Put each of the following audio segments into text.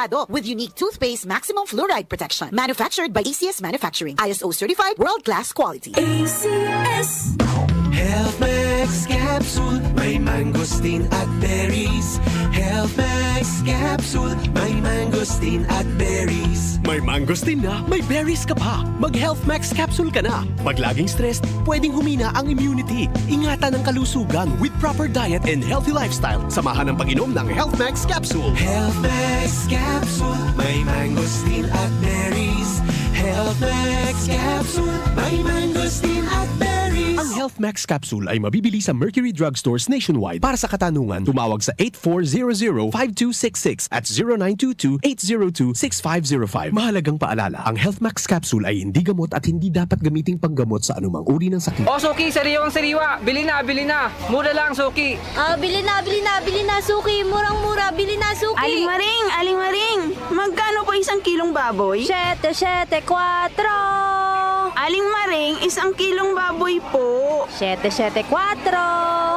Sigurado with unique toothpaste maximum fluoride protection. Manufactured by ACS Manufacturing. ISO certified world-class quality. ACS. Health Max Capsule, may mangosteen at berries. Health Max Capsule, may mangosteen at berries. May mangosteen na, may berries ka pa. Mag-Health Max Capsule ka na. Pag laging stressed, pwedeng humina ang immunity. Ingatan ang kalusugan with proper diet and healthy lifestyle. Samahan ang pag-inom ng Health Max Capsule. Health Max Capsule, may mangosteen at berries. Health Max Capsule, may mangosteen at berries. Ang Health Max Capsule ay mabibili sa Mercury Drugstores nationwide. Para sa katanungan, tumawag sa 8400-5266 at 0922-802-6505. Mahalagang paalala, ang Health Max Capsule ay hindi gamot at hindi dapat gamiting panggamot sa anumang uri ng sakit. O Suki, sariwang sariwa. Bili na, bili na. Mura lang, Suki. Bili na, Suki. Murang-mura, bili na, Suki. Aling Maring. Magkano po isang kilong baboy? 774. Aling Maring, isang kilong baboy po. 774.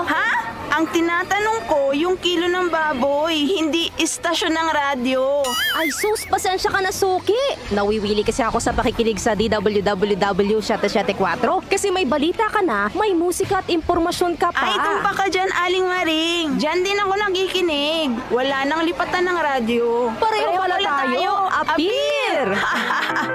Ha? Ang tinatanong ko, yung kilo ng baboy, hindi istasyon ng radyo. Ay sus, pasensya ka na, Suki. Nawiwili kasi ako sa pakikinig sa DWWW 774 kasi may balita ka na, may musika at impormasyon ka pa. Ay, tumpa ka dyan, Aling Maring. Dyan din ako nakikinig. Wala nang lipatan ng radyo. Pareho pala tayo. Appear!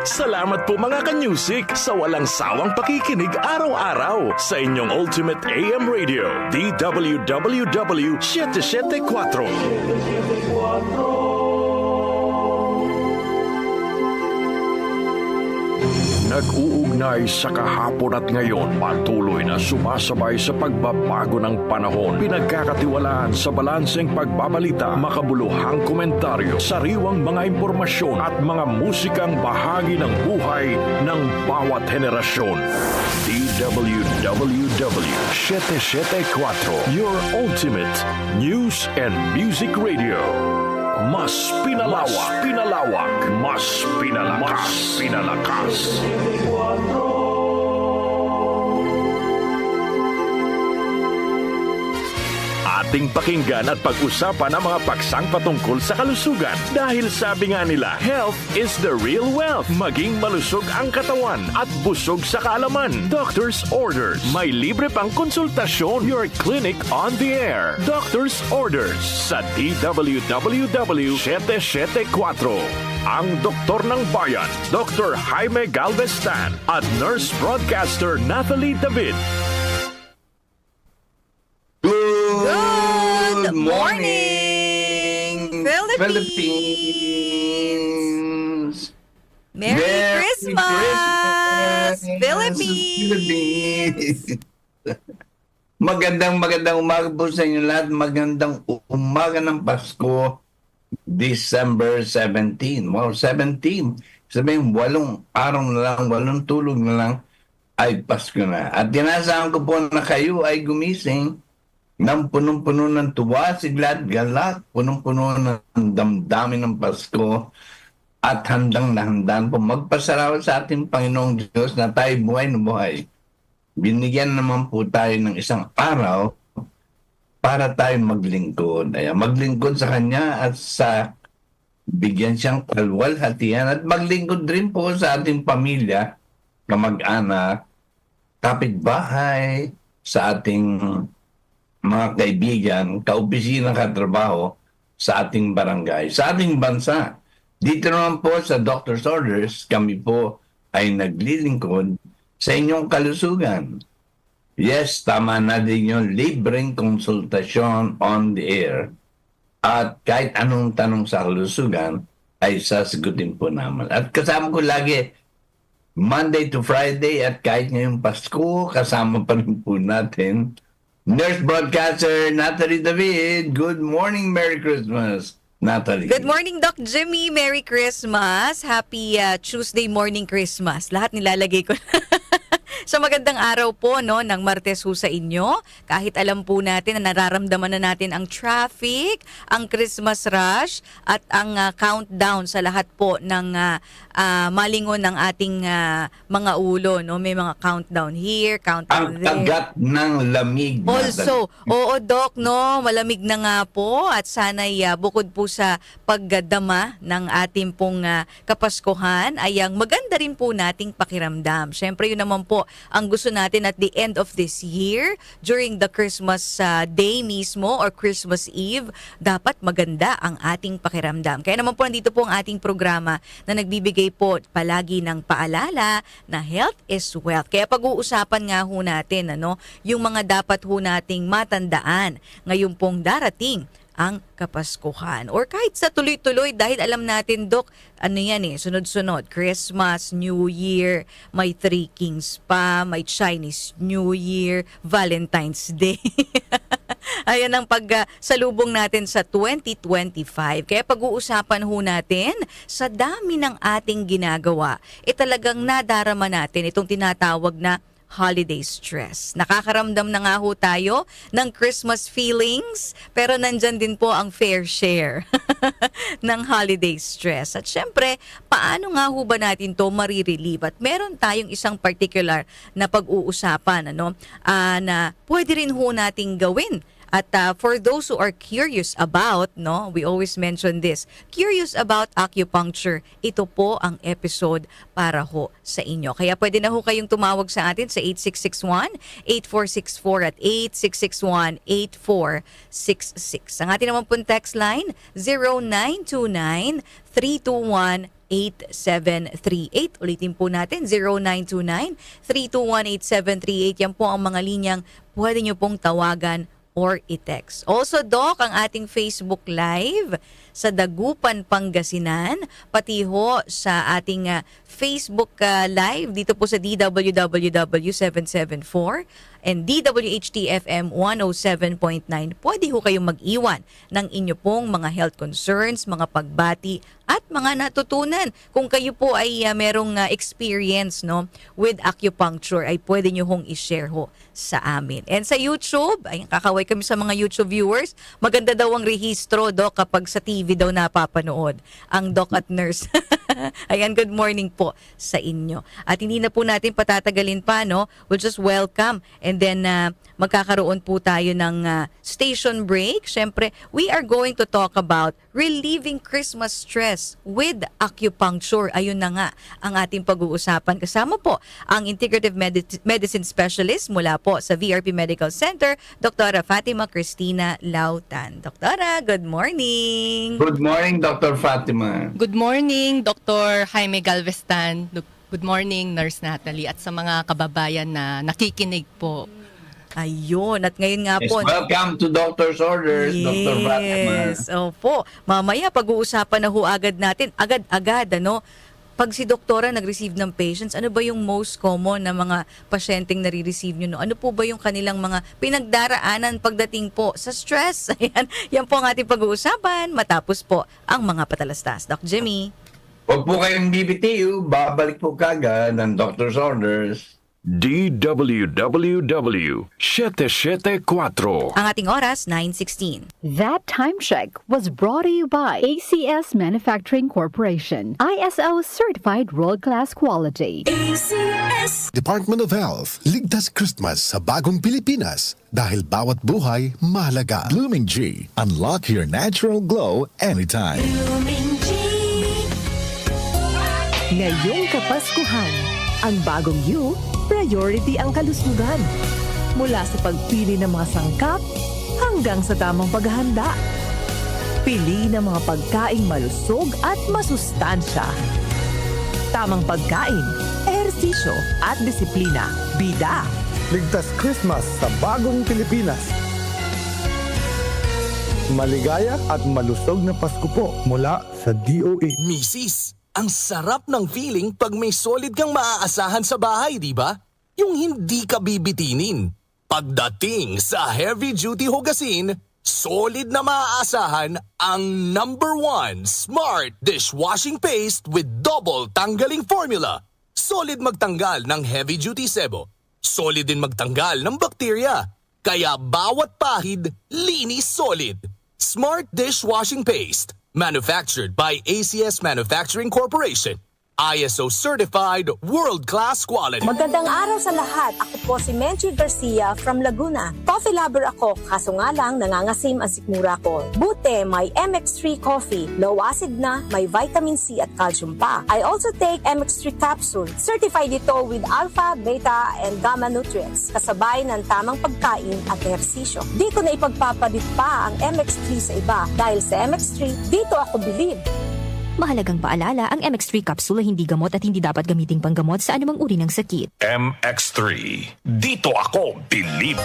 Salamat po mga ka-music sa walang sawang pakikinig araw-araw sa inyong Ultimate AM Radio, DWWW 774. Nag-uugnay sa kahapon at ngayon, patuloy na sumasabay sa pagbabago ng panahon. Pinagkakatiwalaan sa balanseng pagbabalita, makabuluhang komentaryo, sariwang mga impormasyon at mga musikang bahagi ng buhay ng bawat henerasyon. DWWW 774, your ultimate news and music radio. Mas pinalawak, mas pinalakas. Ating pakinggan at pag-usapan ang mga paksang patungkol sa kalusugan. Dahil sabi nga nila, health is the real wealth. Maging malusog ang katawan at busog sa kaalaman. Doctor's Orders. May libre pang konsultasyon. Your clinic on the air. Doctor's Orders sa DWWW 774. Ang doktor ng bayan, Dr. Jaime Galvestan at nurse broadcaster Nathalie David. Good morning, Philippines! Merry Christmas, Philippines! Magandang umaga po sa inyo lahat. Magandang umaga ng Pasko, December 17. Wow, 17. Sabihin, 8 araw na lang, 8 tulog na lang, ay Pasko na. At tinasahan ko po na kayo ay gumising ng punong-puno ng tuwa, sigla at galak, punong-puno ng damdamin ng Pasko, at handang na handang po magpasalamat sa ating Panginoong Diyos na tayo buhay na buhay. Binigyan naman po tayo ng isang araw para tayo maglingkod. Maglingkod sa Kanya at sa bigyan siyang kalwalhatian at maglingkod rin po sa ating pamilya, kamag-anak, kapitbahay, sa ating mga kaibigan, kaopisina, katrabaho sa ating barangay, sa ating bansa. Dito naman po sa Doctor's Orders, kami po ay naglilingkod sa inyong kalusugan. Yes, tama na din yung libreng konsultasyon on the air. At kahit anong tanong sa kalusugan, ay sasagutin po naman. At kasama ko lagi, Monday to Friday, at kahit ngayong Pasko, kasama pa rin po natin nurse broadcaster Nathalie David. Good morning, Merry Christmas, Nathalie. Good morning, Doc Jimmy. Merry Christmas. Happy Tuesday morning Christmas. Lahat nilalagay ko sa magandang araw po no ng Martes ho sa inyo. Kahit alam po natin na nararamdaman na natin ang traffic, ang Christmas rush at ang countdown sa lahat po ng malingon ng ating mga ulo no. May mga countdown here, countdown Ang there. tagat ng lamig. Also, oo Doc, no, malamig na nga po at sana'y bukod po sa pagdama ng ating pong Kapaskuhan ay ang maganda rin po nating pakiramdam. Siyempre yun naman po ang gusto natin at the end of this year, during the Christmas day mismo or Christmas Eve, dapat maganda ang ating pakiramdam. Kaya naman po nandito po ang ating programa na nagbibigay po palagi ng paalala na health is wealth. Kaya pag-uusapan nga ho natin yung mga dapat ho nating matandaan ngayon pong darating ang Kapaskuhan. Or kahit sa tuloy-tuloy dahil alam natin, Doc, sunod-sunod. Christmas, New Year, may Three Kings pa, may Chinese New Year, Valentine's Day. Ayan ang pagsalubong natin sa 2025. Kaya pag-uusapan ho natin sa dami ng ating ginagawa, talagang nadarama natin itong tinatawag na holiday stress. Nakakaramdam na nga ho tayo ng Christmas feelings, pero nandyan din po ang fair share ng holiday stress. At syempre, paano nga ho ba natin to marirelieve? At meron tayong isang particular na pag-uusapan na pwede rin ho nating gawin. At for those who are curious about, we always mention this, curious about acupuncture, ito po ang episode para ho sa inyo. Kaya pwede na ho kayong tumawag sa atin sa 8661-8464 at 8661-8466. Ang ating naman pong text line, 0929-321-8738. Ulitin po natin, 0929-321-8738. Yan po ang mga linyang pwede nyo pong tawagan or i-text. Also, Doc, ang ating Facebook Live sa Dagupan, Pangasinan, pati ho sa ating Facebook Live dito po sa DWWW 774 and DWHT-FM 107.9. Pwede ho kayong mag-iwan ng inyo pong mga health concerns, mga pagbati, at mga natutunan. Kung kayo po ay merong experience with acupuncture, ay pwede nyo hong i-share ho sa amin. And sa YouTube, ay kakaway kami sa mga YouTube viewers, maganda daw ang rehistro, Doc, kapag sa TV daw napapanood ang Doc at Nurse. Ayan, good morning po sa inyo. At hindi na po natin patatagalin pa, we'll just welcome and then magkakaroon po tayo ng station break. Siyempre, we are going to talk about relieving Christmas stress with acupuncture. Ayun na nga ang ating pag-uusapan. Kasama po ang Integrative Medicine Specialist mula po sa VRP Medical Center, Dr. Fatima Cristina Lautan. Doktora, good morning! Good morning, Dr. Fatima. Good morning, Dr. Jaime Galvestan. Good morning, Nurse Natalie, at sa mga kababayan na nakikinig po. Ayun, at ngayon nga po. Welcome to Doctor's Orders, Dr. Fatima. Yes, opo. Mamaya pag-uusapan na ho agad natin, agad-agad, pag si doktora nag-receive ng patients, ano ba yung most common na mga pasyenteng nare-receive nyo? Ano po ba yung kanilang mga pinagdaraanan pagdating po sa stress? Ayan, yan po ang ating pag-uusapan matapos po ang mga patalastas. Doc Jimmy. Huwag po kayong BBTU, babalik po kagad ng Doctor's Orders. DWWW 774. Ang ating oras, 9:16. That time check was brought to you by ACS Manufacturing Corporation. ISO certified world-class quality. Department of Health, ligtas Christmas sa bagong Pilipinas dahil bawat buhay mahalaga. Blooming G, unlock your natural glow anytime. Ngayong Kapaskuhan, ang bagong you, priority ang kalusugan. Mula sa pagpili ng mga sangkap hanggang sa tamang paghahanda. Pili ng mga pagkaing malusog at masustansya. Tamang pagkain, ehersisyo at disiplina. Bida. Ligtas Christmas sa bagong Pilipinas. Maligaya at malusog na Pasko po mula sa DOA. Misis, ang sarap ng feeling pag may solid kang maaasahan sa bahay, di ba? Yung hindi ka bibitinin. Pagdating sa heavy-duty hugasin, solid na maaasahan ang #1 Smart Dishwashing Paste with double tanggaling formula. Solid magtanggal ng heavy-duty sebo, Solid din magtanggal ng bakterya. Kaya bawat pahid, linis solid. Smart Dishwashing Paste. Manufactured by ACS Manufacturing Corporation. ISO certified world-class quality. Magandang araw sa lahat. Ako po si Menchi Garcia from Laguna. Coffee lover ako, kaso nga lang nangangasim ang sikmura ko. Buti, may MX3 coffee. Low acid na, may vitamin C at calcium pa. I also take MX3 capsule. Certified ito with alpha, beta, and gamma nutrients. Kasabay ng tamang pagkain at ehersisyo. Di ko na ipagpapalit pa ang MX3 sa iba. Dahil sa MX3, dito ako bilib. Mahalagang paalala, ang MX3 capsule ay hindi gamot at hindi dapat gamiting panggamot sa anumang uri ng sakit. MX3. Dito ako bilib.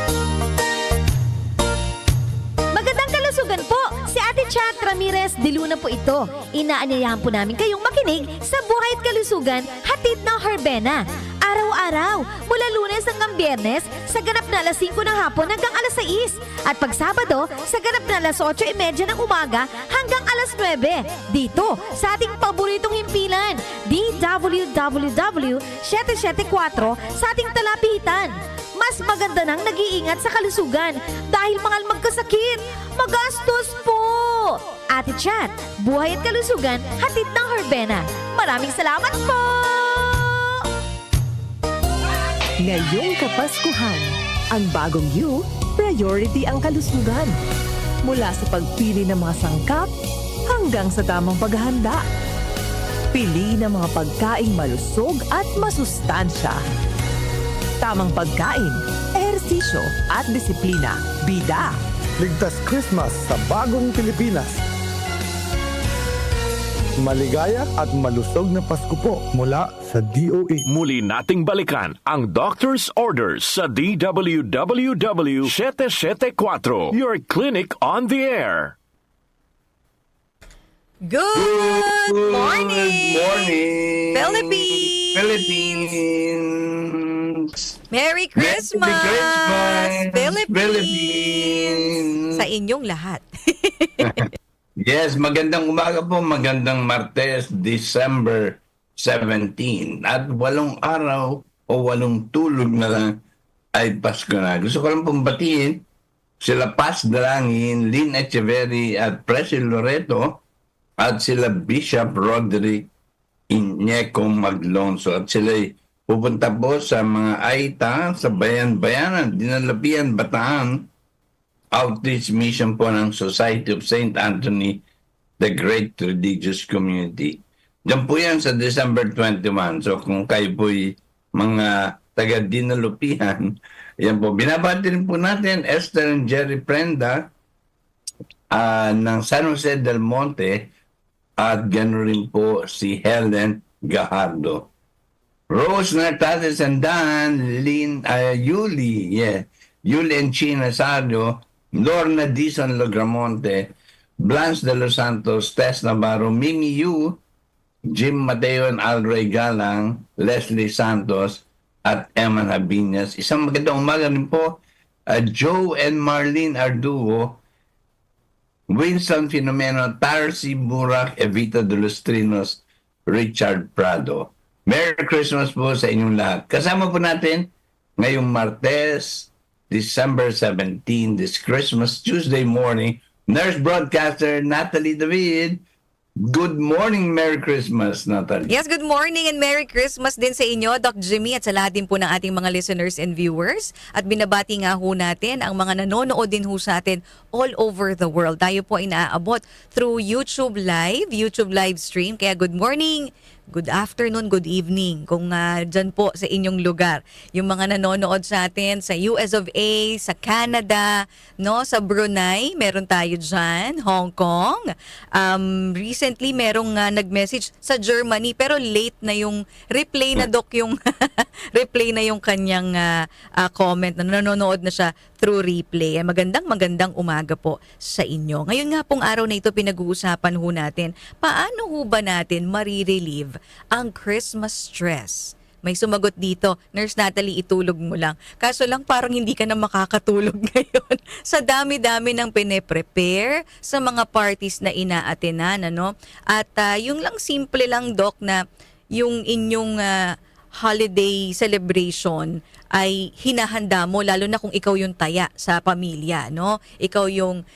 Magandang kalusugan po! Si Ate Chat Ramirez de Luna po ito. Inaanyayahan po namin kayong makinig sa Buhay at Kalusugan, hatid ng Herbena. Araw-araw, mula Lunes hanggang Biyernes, sa ganap na alas 5 ng hapon hanggang alas 6. At pag Sabado, sa ganap na alas 8:30 ng umaga hanggang alas 9. Dito, sa ating paboritong himpilan, DWWW 774 sa ating talapitan. Mas maganda nang nag-iingat sa kalusugan dahil mahal magkasakit. Magastos po! Ate Chat, Buhay at Kalusugan, hatid ng Herbena. Maraming salamat po! Ngayong Kapaskuhan, ang bagong you, priority ang kalusugan. Mula sa pagpili ng mga sangkap hanggang sa tamang paghahanda. Pili ng mga pagkaing malusog at masustansya. Tamang pagkain, ehersisyo at disiplina. Bida! Ligtas Christmas sa bagong Pilipinas. Maligaya at malusog na Pasko po mula sa DOH. Muli nating balikan ang Doctor's Orders sa DWWW 774, your clinic on the air. Good morning! Good morning! Philippines! Merry Christmas! Philippines! Sa inyong lahat. Yes, magandang umaga po, magandang Martes, December 17. At 8 araw o 8 tulog na lang ay Pasko na. Gusto ko lang pong batiin sila Paz Dalangin, Lynn Echeverry at Presi Loreto at sila Bishop Roderick Iñeco Maglonso. At sila'y pupunta po sa mga Aita, sa Bayan-Bayanan, Dinalapian, Bataan, outreach mission po ng Society of St. Anthony, the Great Religious Community. Diyan po yan sa December 21. So kung kayo po'y mga taga-Dinalupian, yan po. Binabati rin po natin Esther and Jerry Prenda ng San Jose del Monte at gano'n rin po si Helen Gajardo. Rose Nartates and Dan, Yuli and China Sadio, Lorna Dizon Logramonte, Blanche de los Santos, Tess Navarro, Mimi Yu, Jim Mateo and Alray Galang, Leslie Santos, at Emma Habinas. Isang magandang umaga rin po, Joe and Marlene Arduo, Winston Filomeno, Tarsi Burak, Evita de los Trinos, Richard Prado. Merry Christmas po sa inyong lahat. Kasama po natin ngayong Martes, December 17, this Christmas Tuesday morning, nurse broadcaster Natalie David. Good morning, Merry Christmas, Natalie. Yes, good morning and Merry Christmas din sa inyo, Doc Jimmy, at sa lahat din po ng ating mga listeners and viewers. At binabati nga ho natin ang mga nanonood din ho sa atin all over the world. Tayo po ay naaabot through YouTube live stream. Kaya good morning, good afternoon, good evening kung dyan po sa inyong lugar. Yung mga nanonood sa atin sa US of A, sa Canada, no, sa Brunei, meron tayo dyan, Hong Kong. Recently, merong nag-message sa Germany, pero late na yung replay na, Doc, yung replay na yung kanyang comment na nanonood na siya through replay. Magandang umaga po sa inyo. Ngayon nga pong araw na ito, pinag-uusapan ho natin, paano ho ba natin marirelieve ang Christmas stress? May sumagot dito, Nurse Natalie, itulog mo lang. Kaso lang parang hindi ka na makakatulog ngayon sa dami-dami ng pine-prepare sa mga parties na inaatenan, ano? At yung lang simple lang, Doc, na yung inyong holiday celebration ay hinahanda mo, lalo na kung ikaw yung taya sa pamilya, no? Ikaw yung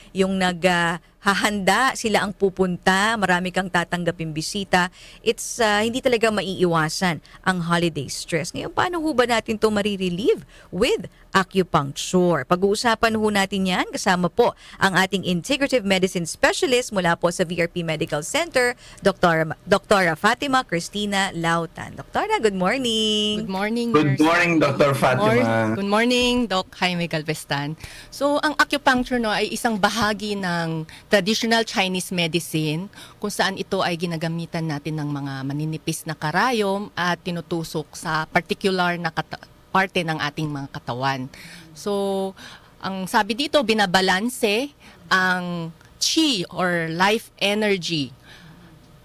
hahanda, sila ang pupunta, marami kang tatanggaping bisita. It's hindi talaga maiiwasan ang holiday stress. Ngayon, paano ho ba natin ito marirelieve with acupuncture? Pag-uusapan ho natin yan, kasama po ang ating integrative medicine specialist mula po sa VRP Medical Center, Dr. Fatima Cristina Lautan. Doktora, good morning. Good morning. Good morning, Dr. Fatima. Good morning, Doc Jaime Galvestan. So, ang acupuncture ay isang bahagi ng traditional Chinese medicine kung saan ito ay ginagamitan natin ng mga maninipis na karayom at tinutusok sa particular na parte ng ating mga katawan. So, ang sabi dito, binabalanse ang chi or life energy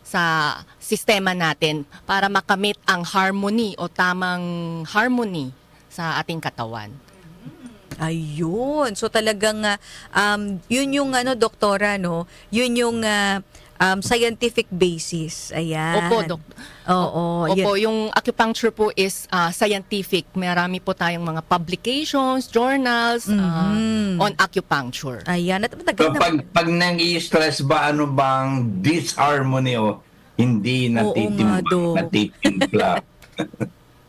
sa sistema natin para makamit ang harmony o tamang harmony sa ating katawan. Ayun. So talagang yun yung doktora, no? Yun yung scientific basis. Ayan. Opo, Dok. Oo. Opo, yung acupuncture po is scientific. Marami po tayong mga publications, journals on acupuncture. Ayan. At So, pag nang-i-stress ba, ano bang disharmony o hindi natitimpla?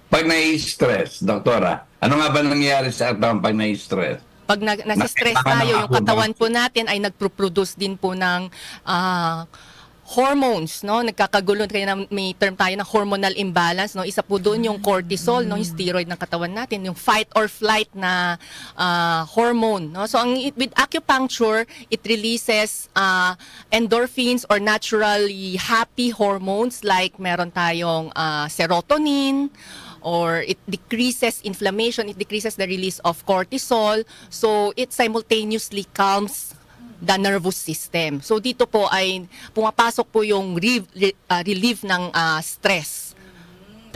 Pag nai-stress, doktora, ano nga ba nangyayari sa katawan pag nai-stress? Pag nasi-stress tayo, yung katawan po natin ay nagproproduce din po ng hormones, no? Nagkakagulo, kaya may term tayo na hormonal imbalance, no? Isa po doon yung cortisol, no? Yung steroid ng katawan natin, yung fight or flight na hormone, no? So with acupuncture, it releases endorphins or naturally happy hormones like meron tayong serotonin, or it decreases inflammation, it decreases the release of cortisol, so it simultaneously calms the nervous system. So dito po ay pumapasok po yung relief ng stress.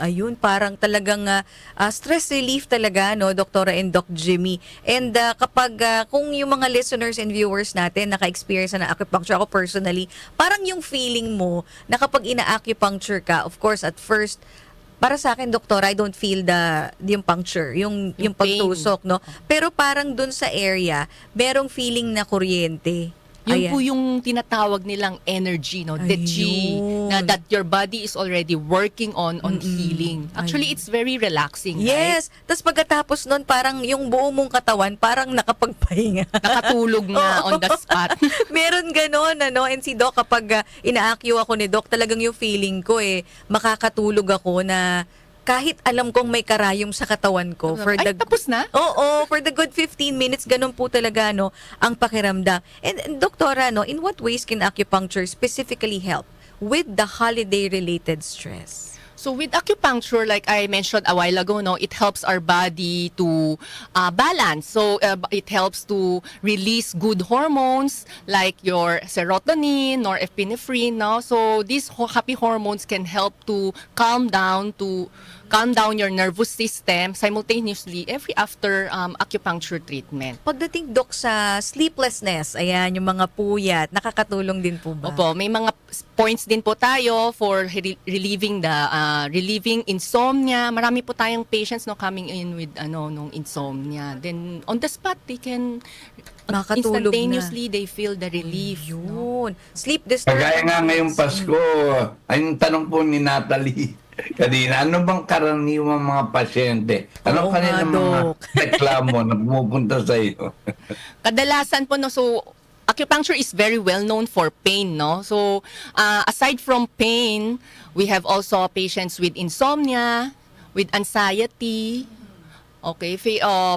Ayun, parang talagang stress relief talaga, no, Doktora and Doc Jimmy. And kapag kung yung mga listeners and viewers natin naka-experience na acupuncture, ako personally, parang yung feeling mo na kapag ina-acupuncture ka, of course, at first, para sa akin, doktor, I don't feel yung puncture, yung pagtusok, no? Pero parang dun sa area, merong feeling na kuryente. Yun po yung tinatawag nilang energy, no? The chi, na that your body is already working on healing. Actually, it's very relaxing, yes. Right? Tapos pagkatapos nun, parang yung buo mong katawan, parang nakapagpahinga. Nakatulog na on the spot. Meron ganon, ano? And si Doc, kapag ina-acue ako ni Doc, talagang yung feeling ko, makakatulog ako na kahit alam kong may karayom sa katawan ko. Tapos na? Oo, for the good 15 minutes, ganun po talaga, no, ang pakiramdam. And doktora, no, in what ways can acupuncture specifically help with the holiday-related stress? So with acupuncture, like I mentioned a while ago, no, it helps our body to balance. So it helps to release good hormones like your serotonin or epinephrine. No? So these happy hormones can help to calm down your nervous system simultaneously after acupuncture treatment. Pagdating, Dok, sa sleeplessness, ayan, yung mga puyat, nakakatulong din po ba? Opo, may mga points din po tayo for relieving insomnia. Marami po tayong patients coming in with nung insomnia. Then on the spot they can instantaneously they feel the relief. Yun. Sleep disturbance. Kagaya nga ngayong Pasko, ayun tanong po ni Natalie kanina, ano bang karaniwang mga pasyente? Ano kanina mga reklamo na pumupunta sa iyo? Kadalasan po, no, so acupuncture is very well known for pain, no? So aside from pain, we have also patients with insomnia, with anxiety, okay,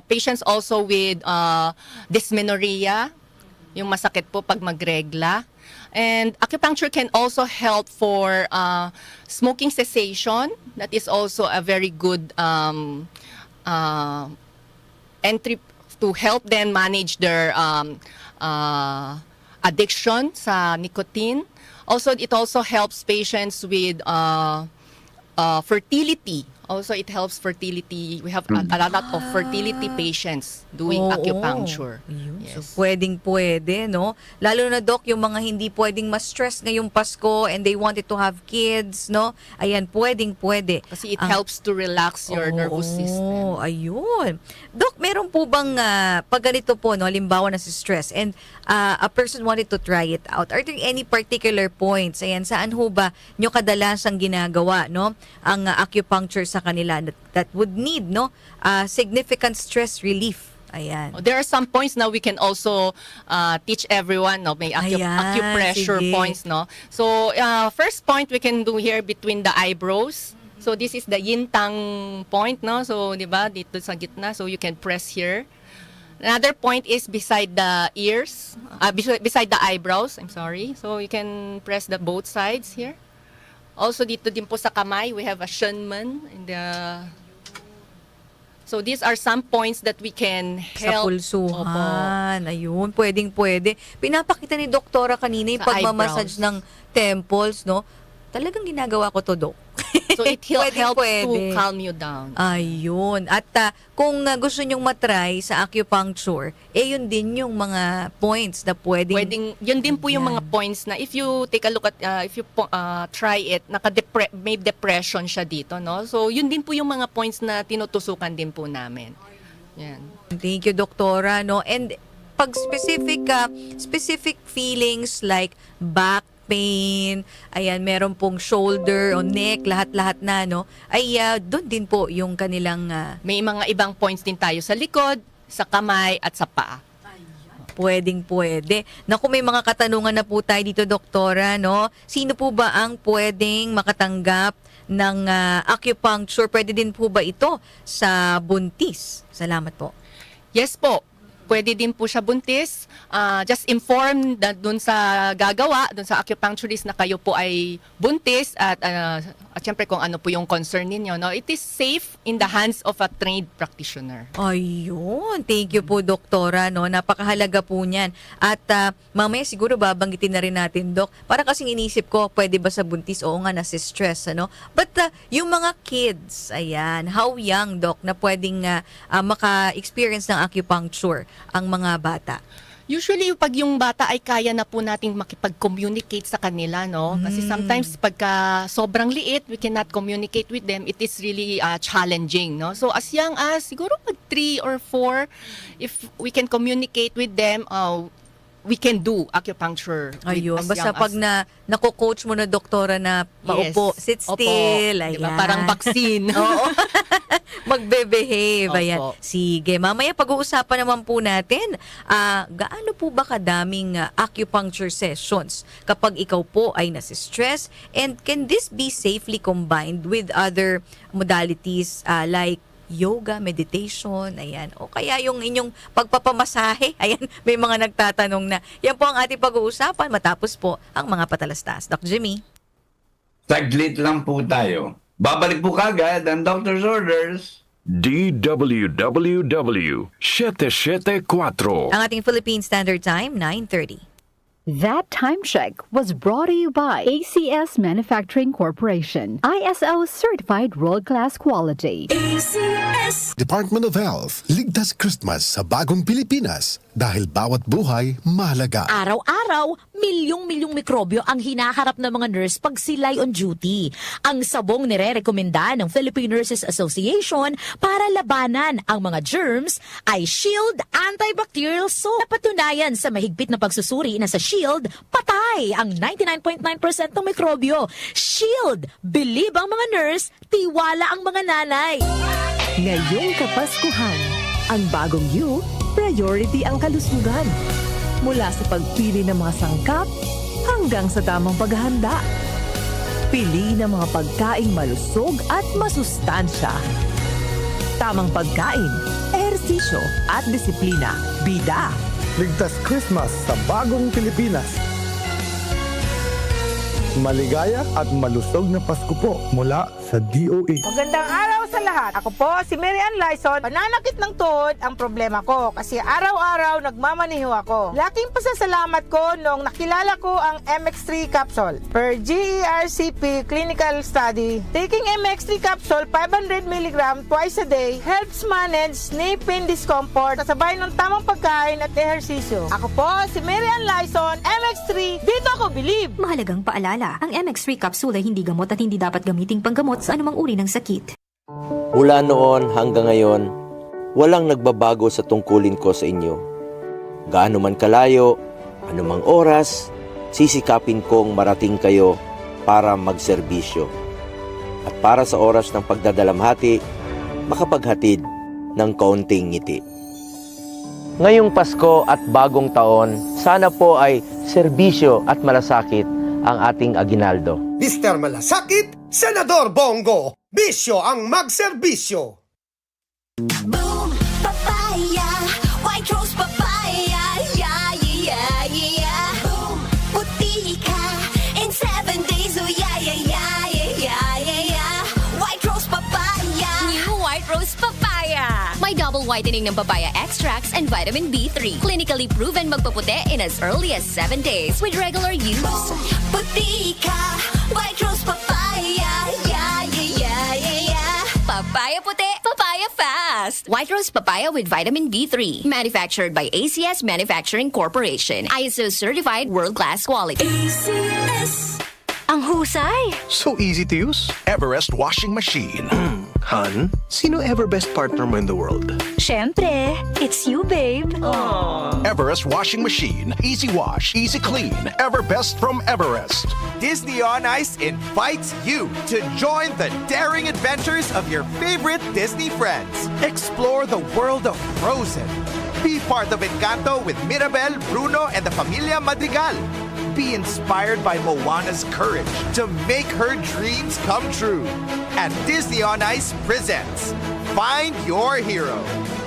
patients also with dysmenorrhea, yung masakit po pag magregla. And acupuncture can also help for smoking cessation. That is also a very good entry to help them manage their addiction sa nicotine. Also, it also helps patients with fertility. Also, it helps fertility. We have a lot of fertility patients doing acupuncture. So, pwede, no? Lalo na, Doc, yung mga hindi pwedeng ma-stress ngayong Pasko and they wanted to have kids, no? Ayan, pwede. Kasi it helps to relax your nervous system. Ayun. Doc, meron po bang, pag ganito po, no, halimbawa na si stress and a person wanted to try it out, are there any particular points, ayan, saan ho ba nyo kadalasang ginagawa, no, ang acupuncture sa kanila that would need, no, significant stress relief? Ayan. There are some points now we can also teach everyone, no, may acupressure points, no. So first point we can do here between the eyebrows. So this is the yin tang point, no. So 'di ba, dito sa gitna, so you can press here. Another point is beside the ears, beside the eyebrows, I'm sorry. So you can press the both sides here. Also dito din po sa kamay, we have a Shenmen in the. So these are some points that we can help. Sa pulsuhan. Ayun, pwede. Pinapakita ni Doktora kanina yung Sa pagmamassage ng temples, no? Talagang ginagawa ko to, Dok. So it helps to calm you down. Ayun. At kung gusto nyong matry sa acupuncture, yun din yung mga points na pwedeng... Yun din po yung mga points na if you take a look at, if you try it, may depression siya dito, no? So yun din po yung mga points na tinutusukan din po namin. Yan. Thank you, Doktora, no? And pag specific feelings like back pain, ayan, meron pong shoulder o neck, lahat-lahat na, no? Ay, doon din po yung kanilang... May mga ibang points din tayo sa likod, sa kamay, at sa paa. Pwede. Naku, may mga katanungan na po tayo dito, Doktora, no? Sino po ba ang pwedeng makatanggap ng acupuncture? Pwede din po ba ito sa buntis? Salamat po. Yes po. Pwede din po siya buntis. Just inform dun sa gagawa, dun sa acupuncturist na kayo po ay buntis at syempre kung ano po yung concern ninyo. No? It is safe in the hands of a trained practitioner. Ayun. Thank you po, Doktora. No? Napakahalaga po niyan. At mamaya siguro babanggitin na rin natin, Dok. Para kasing inisip ko, pwede ba sa buntis? Oo nga, nasi stress. Ano? But yung mga kids, ayan, how young, Dok, na pwedeng maka-experience ng acupuncture ang mga bata? Usually, pag yung bata ay kaya na po nating makipag-communicate sa kanila, no? Kasi sometimes pagka sobrang liit, we cannot communicate with them. It is really challenging, no? So as young as siguro pag 3 or 4, if we can communicate with them, we can do acupuncture. Ayun, basta pag nako-coach mo na, Doktora, na paupo, sit still, ayan. Diba? Parang vaccine. Oo. Magbe-behave. Ayan. Opo. Sige, mamaya pag-uusapan naman po natin, gaano po ba kadaming acupuncture sessions kapag ikaw po ay nasi-stress? And can this be safely combined with other modalities like yoga, meditation, ayan. O kaya yung inyong pagpapamasahe, ayan, may mga nagtatanong na. Yan po ang ating pag-uusapan matapos po ang mga patalastas. Doc Jimmy? Saglit lang po tayo. Babalik po kagad ang doctor's orders. DWWW 774. Ang ating Philippine Standard Time, 9:30. That time check was brought to you by ACS Manufacturing Corporation. ISO certified world-class quality. ACS Department of Health, ligtas Christmas sa bagong Pilipinas dahil bawat buhay mahalaga. Araw-araw, milyong-milyong mikrobyo ang hinaharap ng mga nurse pag sila'y on duty. Ang sabong nire-rekomenda ng Philippine Nurses Association para labanan ang mga germs ay Shield Antibacterial Soap. Napatunayan sa mahigpit na pagsusuri na sa Shield, patay ang 99.9% ng mikrobyo. Shield, believe ang mga nurse, tiwala ang mga nanay. Ngayong Kapaskuhan, ang bagong you, priority ang kalusugan. Mula sa pagpili ng mga sangkap hanggang sa tamang paghahanda. Pili ng mga pagkaing malusog at masustansya. Tamang pagkain, ehersisyo at disiplina. Bida. Ligtas Christmas sa bagong Pilipinas. Maligaya at malusog na Pasko po mula sa DOH. Magandang araw sa lahat. Ako po si Mary Ann Lyson. Pananakit ng tuhod ang problema ko kasi araw-araw nagmamaniho ako. Laking pasasalamat ko nung nakilala ko ang MX3 capsule. Per GERCP clinical study, taking MX3 capsule 500 mg twice a day helps manage knee pain discomfort kasabay ng tamang pagkain at ehersisyo. Ako po si Mary Ann Lyson, MX3, dito ako believe. Mahalagang paalala, ang MX3 capsule ay hindi gamot at hindi dapat gamiting panggamot sa anumang uri ng sakit. Mula noon hanggang ngayon, walang nagbabago sa tungkulin ko sa inyo. Gaano man kalayo, anumang oras, sisikapin kong marating kayo para magserbisyo. At para sa oras ng pagdadalamhati, makapaghatid ng kaunting ngiti. Ngayong Pasko at bagong taon, sana po ay serbisyo at malasakit ang ating aginaldo. Mr. Malasakit, Senador Bongo, bisyo ang magserbisyo. Boom, papaya, white rose papaya, yeah, yeah, yeah. Boom, puti ka in 7 days, oh yeah, yeah, yeah, yeah, yeah, yeah. White rose papaya, new white rose papaya. May double whitening ng papaya extracts and vitamin B3. Clinically proven magpaputi in as early as 7 days with regular use. Boom, puti ka, white rose papaya, yeah, yeah, yeah, yeah, yeah. Papaya puti, papaya fast. White Rose Papaya with vitamin B3. Manufactured by ACS Manufacturing Corporation. ISO certified world-class quality. ACS. Ang husay! So easy to use. Everest washing machine. Han, sino ever best partner mo in the world? Siyempre, it's you, babe. Everest washing machine. Easy wash, easy clean. Everbest from Everest. Disney on Ice invites you to join the daring adventures of your favorite Disney friends. Explore the world of Frozen. Be part of Encanto with Mirabel, Bruno, and the Familia Madrigal. Be inspired by Moana's courage to make her dreams come true. And Disney on Ice presents Find Your Hero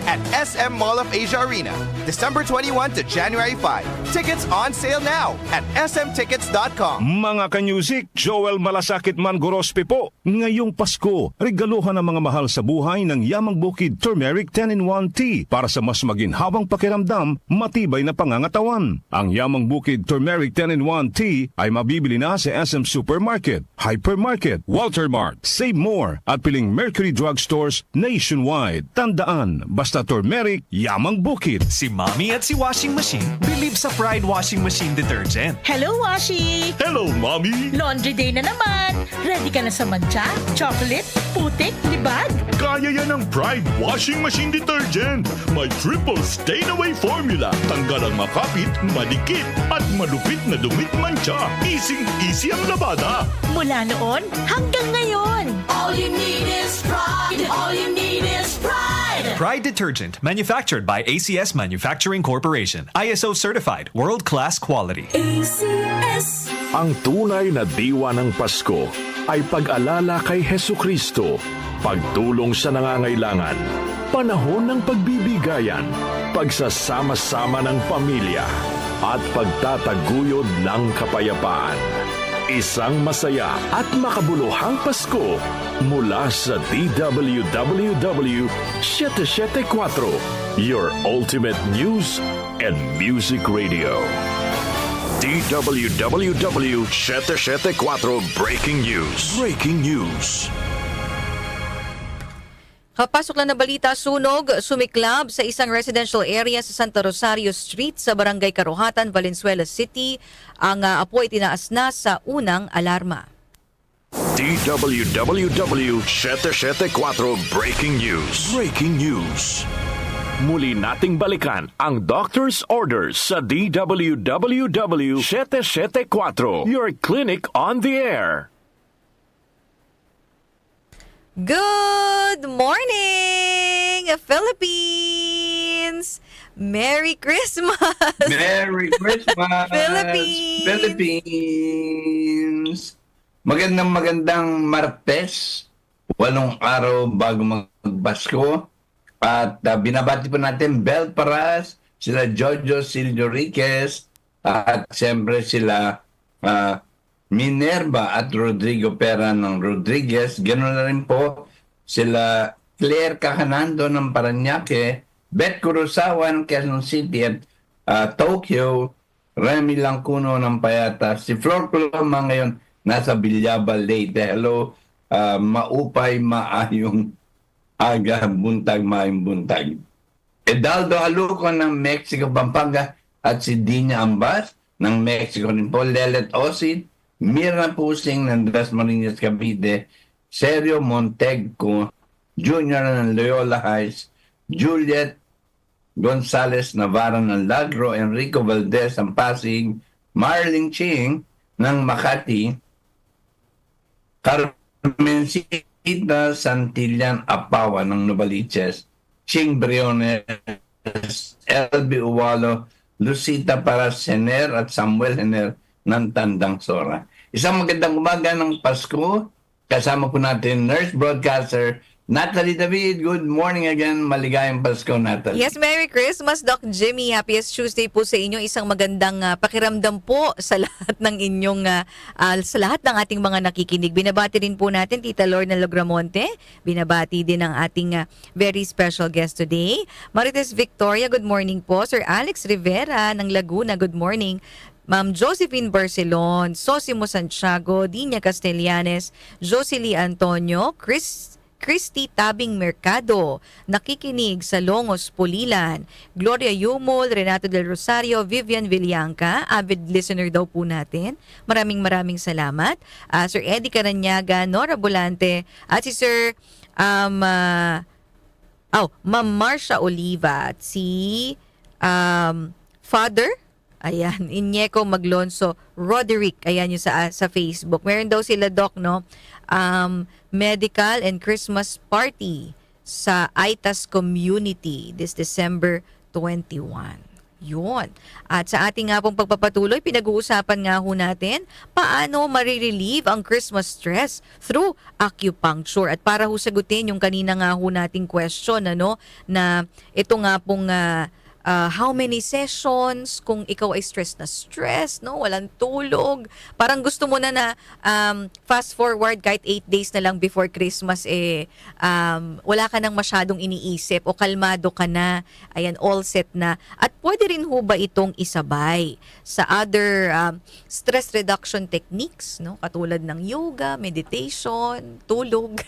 at SM Mall of Asia Arena, December 21 to January 5. Tickets on sale now at smtickets.com. Mga kanyusik, Joel Malasakit Mangorospe po. Ngayong Pasko, regaluhan ang mga mahal sa buhay ng Yamang Bukid Turmeric 10-in-1 Tea para sa mas maginhawang pakiramdam, matibay na pangangatawan. Ang Yamang Bukid Turmeric 10-in-1 Tea ay mabibili na sa SM Supermarket, Hypermarket, Walter Mart, Save More at piling Mercury Drug Stores nationwide. Tandaan, basta turmeric, Yamang Bukid. Si Mommy at si Washing Machine believe sa Pride Washing Machine Detergent. Hello, Washi! Hello, Mommy! Laundry day na naman! Ready ka na sa mancha, chocolate, putik, libag? Kaya yan ang Pride Washing Machine Detergent. May triple stain-away formula. Tanggal ang makapit, madikit, at malupit na dumit mancha. Easy ang labada. Mula noon hanggang ngayon. All you need is pride. All you need is pride. Pride Detergent, manufactured by ACS Manufacturing Corporation. ISO certified, world-class quality. ACS. Ang tunay na diwa ng Pasko ay pag-alala kay Hesukristo, pagtulong sa nangangailangan, panahon ng pagbibigayan, pagsasama-sama ng pamilya, at pagtataguyod ng kapayapaan. Isang masaya at makabuluhang Pasko mula sa DWWW 774, your ultimate news and music radio. DWWW 774 Breaking News. Breaking News. Kapasok lang na balita, sunog, sumiklab sa isang residential area sa Santa Rosario Street sa Barangay Karuhatan, Valenzuela City. Ang apoy tinaas na sa unang alarma. DWWW 774 Breaking News. Breaking News. Muli nating balikan ang doctor's orders sa DWWW 774, your clinic on the air. Good morning, Philippines! Merry Christmas! Merry Christmas! Philippines! Magandang Martes, 8 araw bago magbasko. At binabati po natin Bel Paras, sila Jojo Silvio Riquez, at siyempre sila Minerva at Rodrigo Pera ng Rodriguez. Ganoon na rin po sila Claire Kahanando ng Parañaque, Beth Kurosawa ng Quezon City at Tokyo, Remy Langcuno ng Payata, si Flor Coloma ngayon nasa Bilyabal Leyte. Hello, maupay, maayong aga, buntag, maayong buntag. Edaldo Haluco ng Mexico, Pampanga at si Dina Ambas ng Mexico rin po, Lelet Osid, Mira Pusing ng Dasmariñas, Cavite, Sergio Montego Jr. ng Loyola Heights, Juliet Gonzales Navarro ng Lagro, Enrico Valdez ng Pasig, Marling Ching ng Makati, Carmencita Santillan Apawa ng Novaliches, Ching Briones, LB Uwalo, Lucita Parasener at Samuel Hener ng Tandang Sora. Isang magandang umaga ng Pasko. Kasama po natin nurse broadcaster Natalie David. Good morning again. Maligayang Pasko, Natalie. Yes, Merry Christmas, Doc Jimmy. Happiest Tuesday po sa inyo. Isang magandang pakiramdam po sa lahat ng inyong, sa lahat ng ating mga nakikinig. Binabati rin po natin Tita Lorna Logramonte. Binabati din ang ating very special guest today. Marites Victoria, good morning po. Sir Alex Rivera ng Laguna, good morning. Ma'am Josephine Barcelon, Sosimo Santiago, Dinia Castellanes, Jocelyn Antonio, Christy Tabing Mercado, nakikinig sa Longos, Pulilan, Gloria Yumol, Renato Del Rosario, Vivian Villanca, avid listener daw po natin. Maraming salamat. Sir Eddie Caranyaga, Nora Bolante, at si Sir Ma'am Marcia Oliva, at si Father Iñeco Maglonso Roderick, ayan yung sa Facebook. Meron daw sila, Doc, no? Medical and Christmas party sa ITAS Community this December 21. Yun. At sa ating nga pong pagpapatuloy, pinag-uusapan nga ho natin paano marirelieve ang Christmas stress through acupuncture. At para ho sagutin yung kanina nga ho nating question, na ito nga pong how many sessions kung ikaw ay stress, walang tulog. Parang gusto mo na fast forward kahit 8 days na lang before Christmas, wala ka nang masyadong iniisip o kalmado ka na, ayan, all set na. At pwede rin ho ba itong isabay sa other stress reduction techniques, katulad ng yoga, meditation, tulog.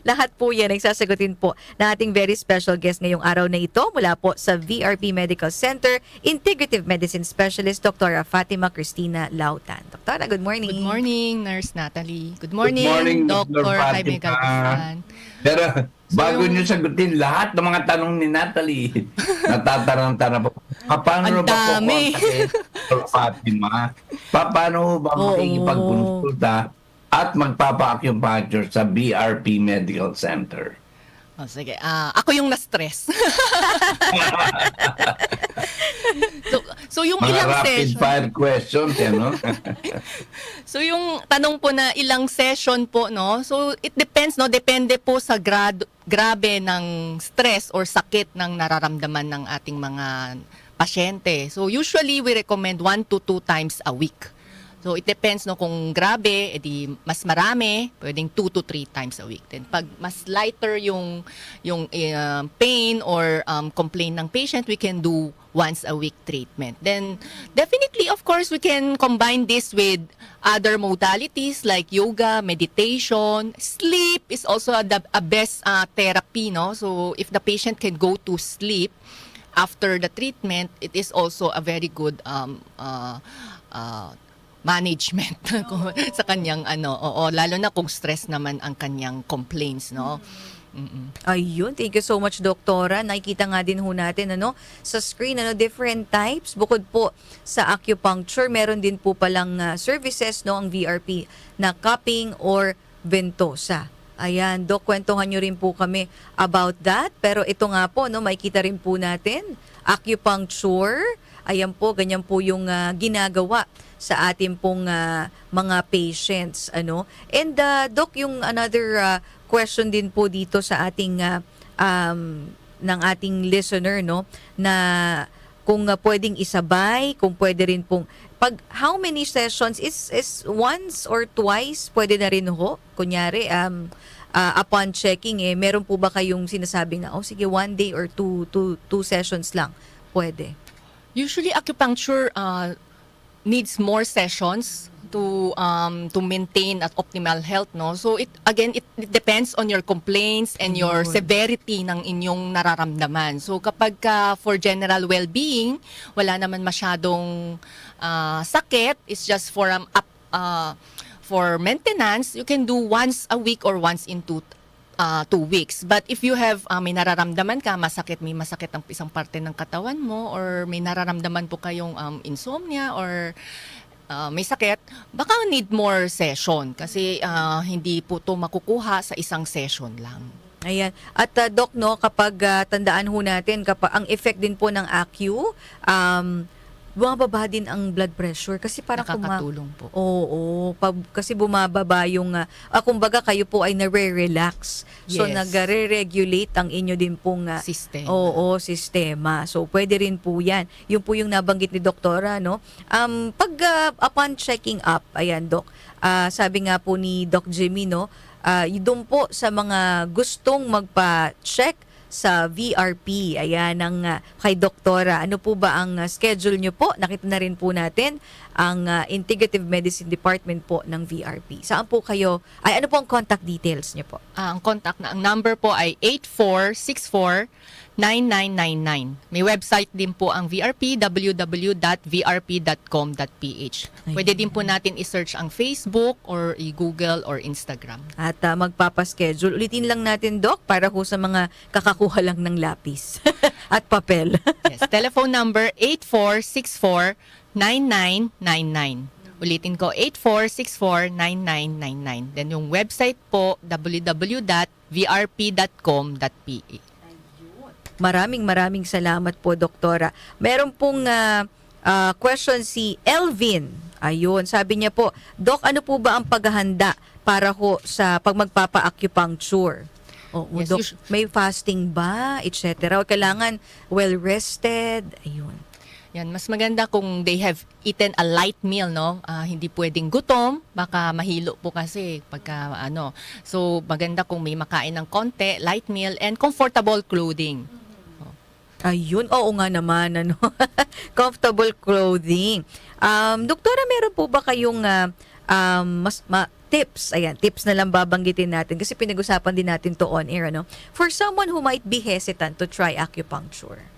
Lahat po yan ay sasagutin po na ating very special guest ngayong araw na ito mula po sa VRP Medical Center, Integrative Medicine Specialist, Dr. Fatima Cristina Lautan. Doktora, good morning. Good morning, Nurse Natalie. Good morning, Dr. Jaime Fatima. Galveston. Pero bago niyo sagutin lahat ng mga tanong ni Natalie, natataranta po. Paano ba po Dr. Fatima? Paano ba makikipagkonsulta at magpapa-acupuncture sa BRP Medical Center? Sige, ako yung na-stress. so yung mga ilang rapid session, fire questions, So yung tanong po na ilang session po, so it depends, depende po sa grabe ng stress or sakit ng nararamdaman ng ating mga pasyente. So usually we recommend 1 to 2 times a week. So it depends, kung grabe, edi mas marami, pwedeng 2 to 3 times a week. Then pag mas lighter yung pain or complaint ng patient, we can do once a week treatment. Then definitely, of course, we can combine this with other modalities like yoga, meditation. Sleep is also a best therapy, So if the patient can go to sleep after the treatment, it is also a very good management sa kanyang lalo na kung stress naman ang kanyang complaints, Ayun, thank you so much, Doktora. Nakikita nga din ho natin sa screen different types. Bukod po sa acupuncture, meron din po palang services ang VRP na cupping or ventosa. Ayan, Dok, kwentuhan nyo rin po kami about that. Pero ito nga po, makikita rin po natin, acupuncture. Ayan po, ganyan po yung ginagawa sa ating pong mga patients. And Doc, yung another question din po dito sa ating ng ating listener, na kung pwedeng isabay, kung pwede rin pong how many sessions is once or twice pwede na rin ho? Kunyari upon checking, meron po ba kayong sinasabi na, sige, 1 day or two sessions lang, pwede? Usually, acupuncture needs more sessions to maintain at optimal health, no? So it depends on your complaints and your severity ng inyong nararamdaman. So kapag for general well-being, wala naman masyadong sakit, it's just for for maintenance, you can do once a week or once in 2 weeks. But if you have may nararamdaman ka, may masakit ang isang parte ng katawan mo, or may nararamdaman po kayong insomnia or may sakit, baka need more session kasi hindi po to makukuha sa isang session lang. Ayan. At Doc, no, kapag tandaan ho natin, kapag ang effect din po ng acu, bumababa din ang blood pressure kasi parang nakakatulong po. Oo, kasi bumababa yung kumbaga kayo po ay nare-relax. So Yes. nagre-regulate ang inyo din pong Sistema. Oo, sistema. So pwede rin po 'yan. Yung po yung nabanggit ni doktora, no. Upon checking up, ayan Doc. Sabi nga po ni Doc Jimmy, no, doon po sa mga gustong magpa-check sa VRP, ayan, ang kay doktora. Ano po ba ang schedule nyo po? Nakita na rin po natin ang Integrative Medicine Department po ng VRP. Saan po kayo, ano po ang contact details nyo po? Ang number po ay 8464-9999. May website din po ang VRP, www.vrp.com.ph. Pwede din po natin i-search ang Facebook or i-Google or Instagram. At magpapaschedule. Ulitin lang natin, Doc, para ho sa mga kakakuha lang ng lapis at papel. Yes, telephone number 8464-9999. Ulitin ko, 8464-9999. Then yung website po, www.vrp.com.ph. Maraming salamat po, Doktora. Meron pong question si Elvin. Ayun, sabi niya po, Doc, ano po ba ang paghahanda para ho sa pag magpapa-acupuncture? Yes, Doc, may fasting ba, etc. O kailangan well-rested? Ayun. Yan, mas maganda kung they have eaten a light meal, no? Hindi pwedeng gutom, baka mahilo po kasi pagka So maganda kung may makain ng konti, light meal, and comfortable clothing. Ayun, oo nga naman, comfortable clothing. Doktora, meron po ba kayong tips? Ayan, tips na lang babanggitin natin kasi pinag-usapan din natin to on air, for someone who might be hesitant to try acupuncture.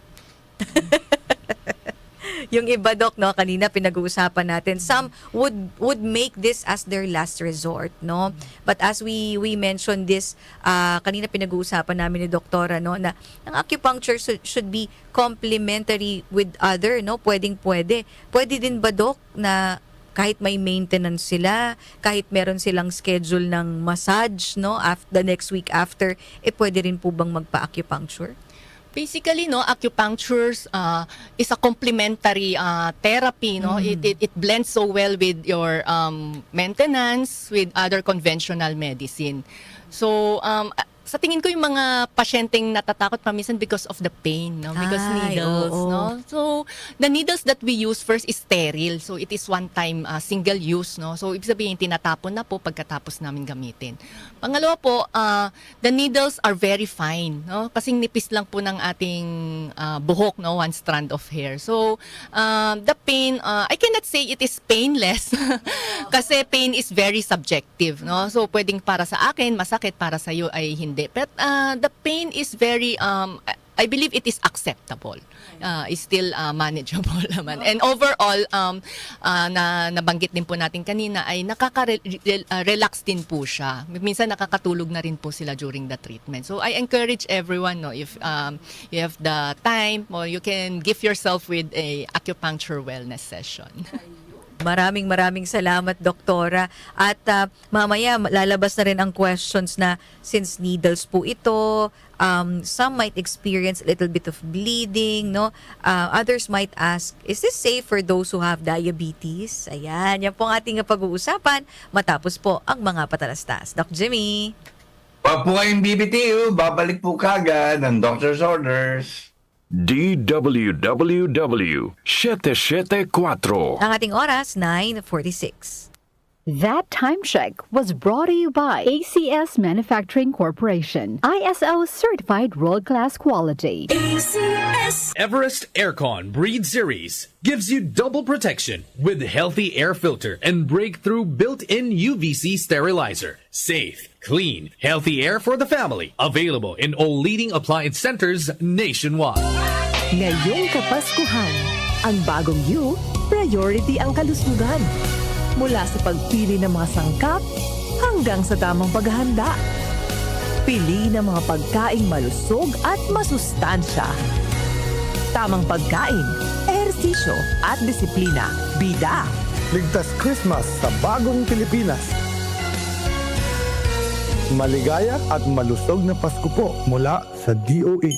Yung iba, Doc, no, kanina pinag-uusapan natin, some would make this as their last resort, no? But as we mentioned this, kanina pinag-uusapan namin ni Doktora, no, na ang acupuncture should be complementary with other, no? Pwede din ba, Doc, na kahit may maintenance sila, kahit meron silang schedule ng massage, no, the next week after, pwede rin po bang magpa-acupuncture? Basically, acupuncture is a complementary therapy, no? It blends so well with your maintenance, with other conventional medicine. So, sa tingin ko yung mga pasyenteng natatakot pa minsan because of the pain, no? Because needles, no? So, the needles that we use first is sterile. So, it is one-time single use, no? So, ibig sabihin, tinatapon na po pagkatapos namin gamitin. Pangalawa po, the needles are very fine, no? Kasing nipis lang po ng ating buhok, no? One strand of hair. So, the pain, I cannot say it is painless kasi pain is very subjective, no? So, pwedeng para sa akin, masakit, para sa iyo ay hindi. But the pain is very, I believe it is acceptable. Is still manageable naman. And overall, nabanggit din po natin kanina, ay nakaka-relax din po siya. Minsan nakakatulog na rin po sila during the treatment. So I encourage everyone, no, if you have the time, you can give yourself with a acupuncture wellness session. Maraming salamat, Doktora. At mamaya lalabas na rin ang questions na since needles po ito, some might experience a little bit of bleeding, no? Others might ask, is this safe for those who have diabetes? Ayan, yan po ang ating pag-uusapan matapos po ang mga patalastas. Doc Jimmy. Wag po kayong BBTU, babalik po kagad ng doctor's orders. DWWW 774. Ang ating oras, 9:46. That time check was brought to you by ACS Manufacturing Corporation, ISO certified world-class quality. Everest Aircon Breed Series gives you double protection with healthy air filter and breakthrough built-in UVC sterilizer. Safe, clean, healthy air for the family. Available in all leading appliance centers nationwide. Ngayong Kapaskuhan, ang bagong you, priority ang kalusugan. Mula sa pagpili ng mga sangkap hanggang sa tamang paghahanda. Pili ng mga pagkaing malusog at masustansya. Tamang pagkain, ehersisyo at disiplina. Bida. Ligtas Christmas sa bagong Pilipinas. Maligaya at malusog na Pasko po mula sa DOH.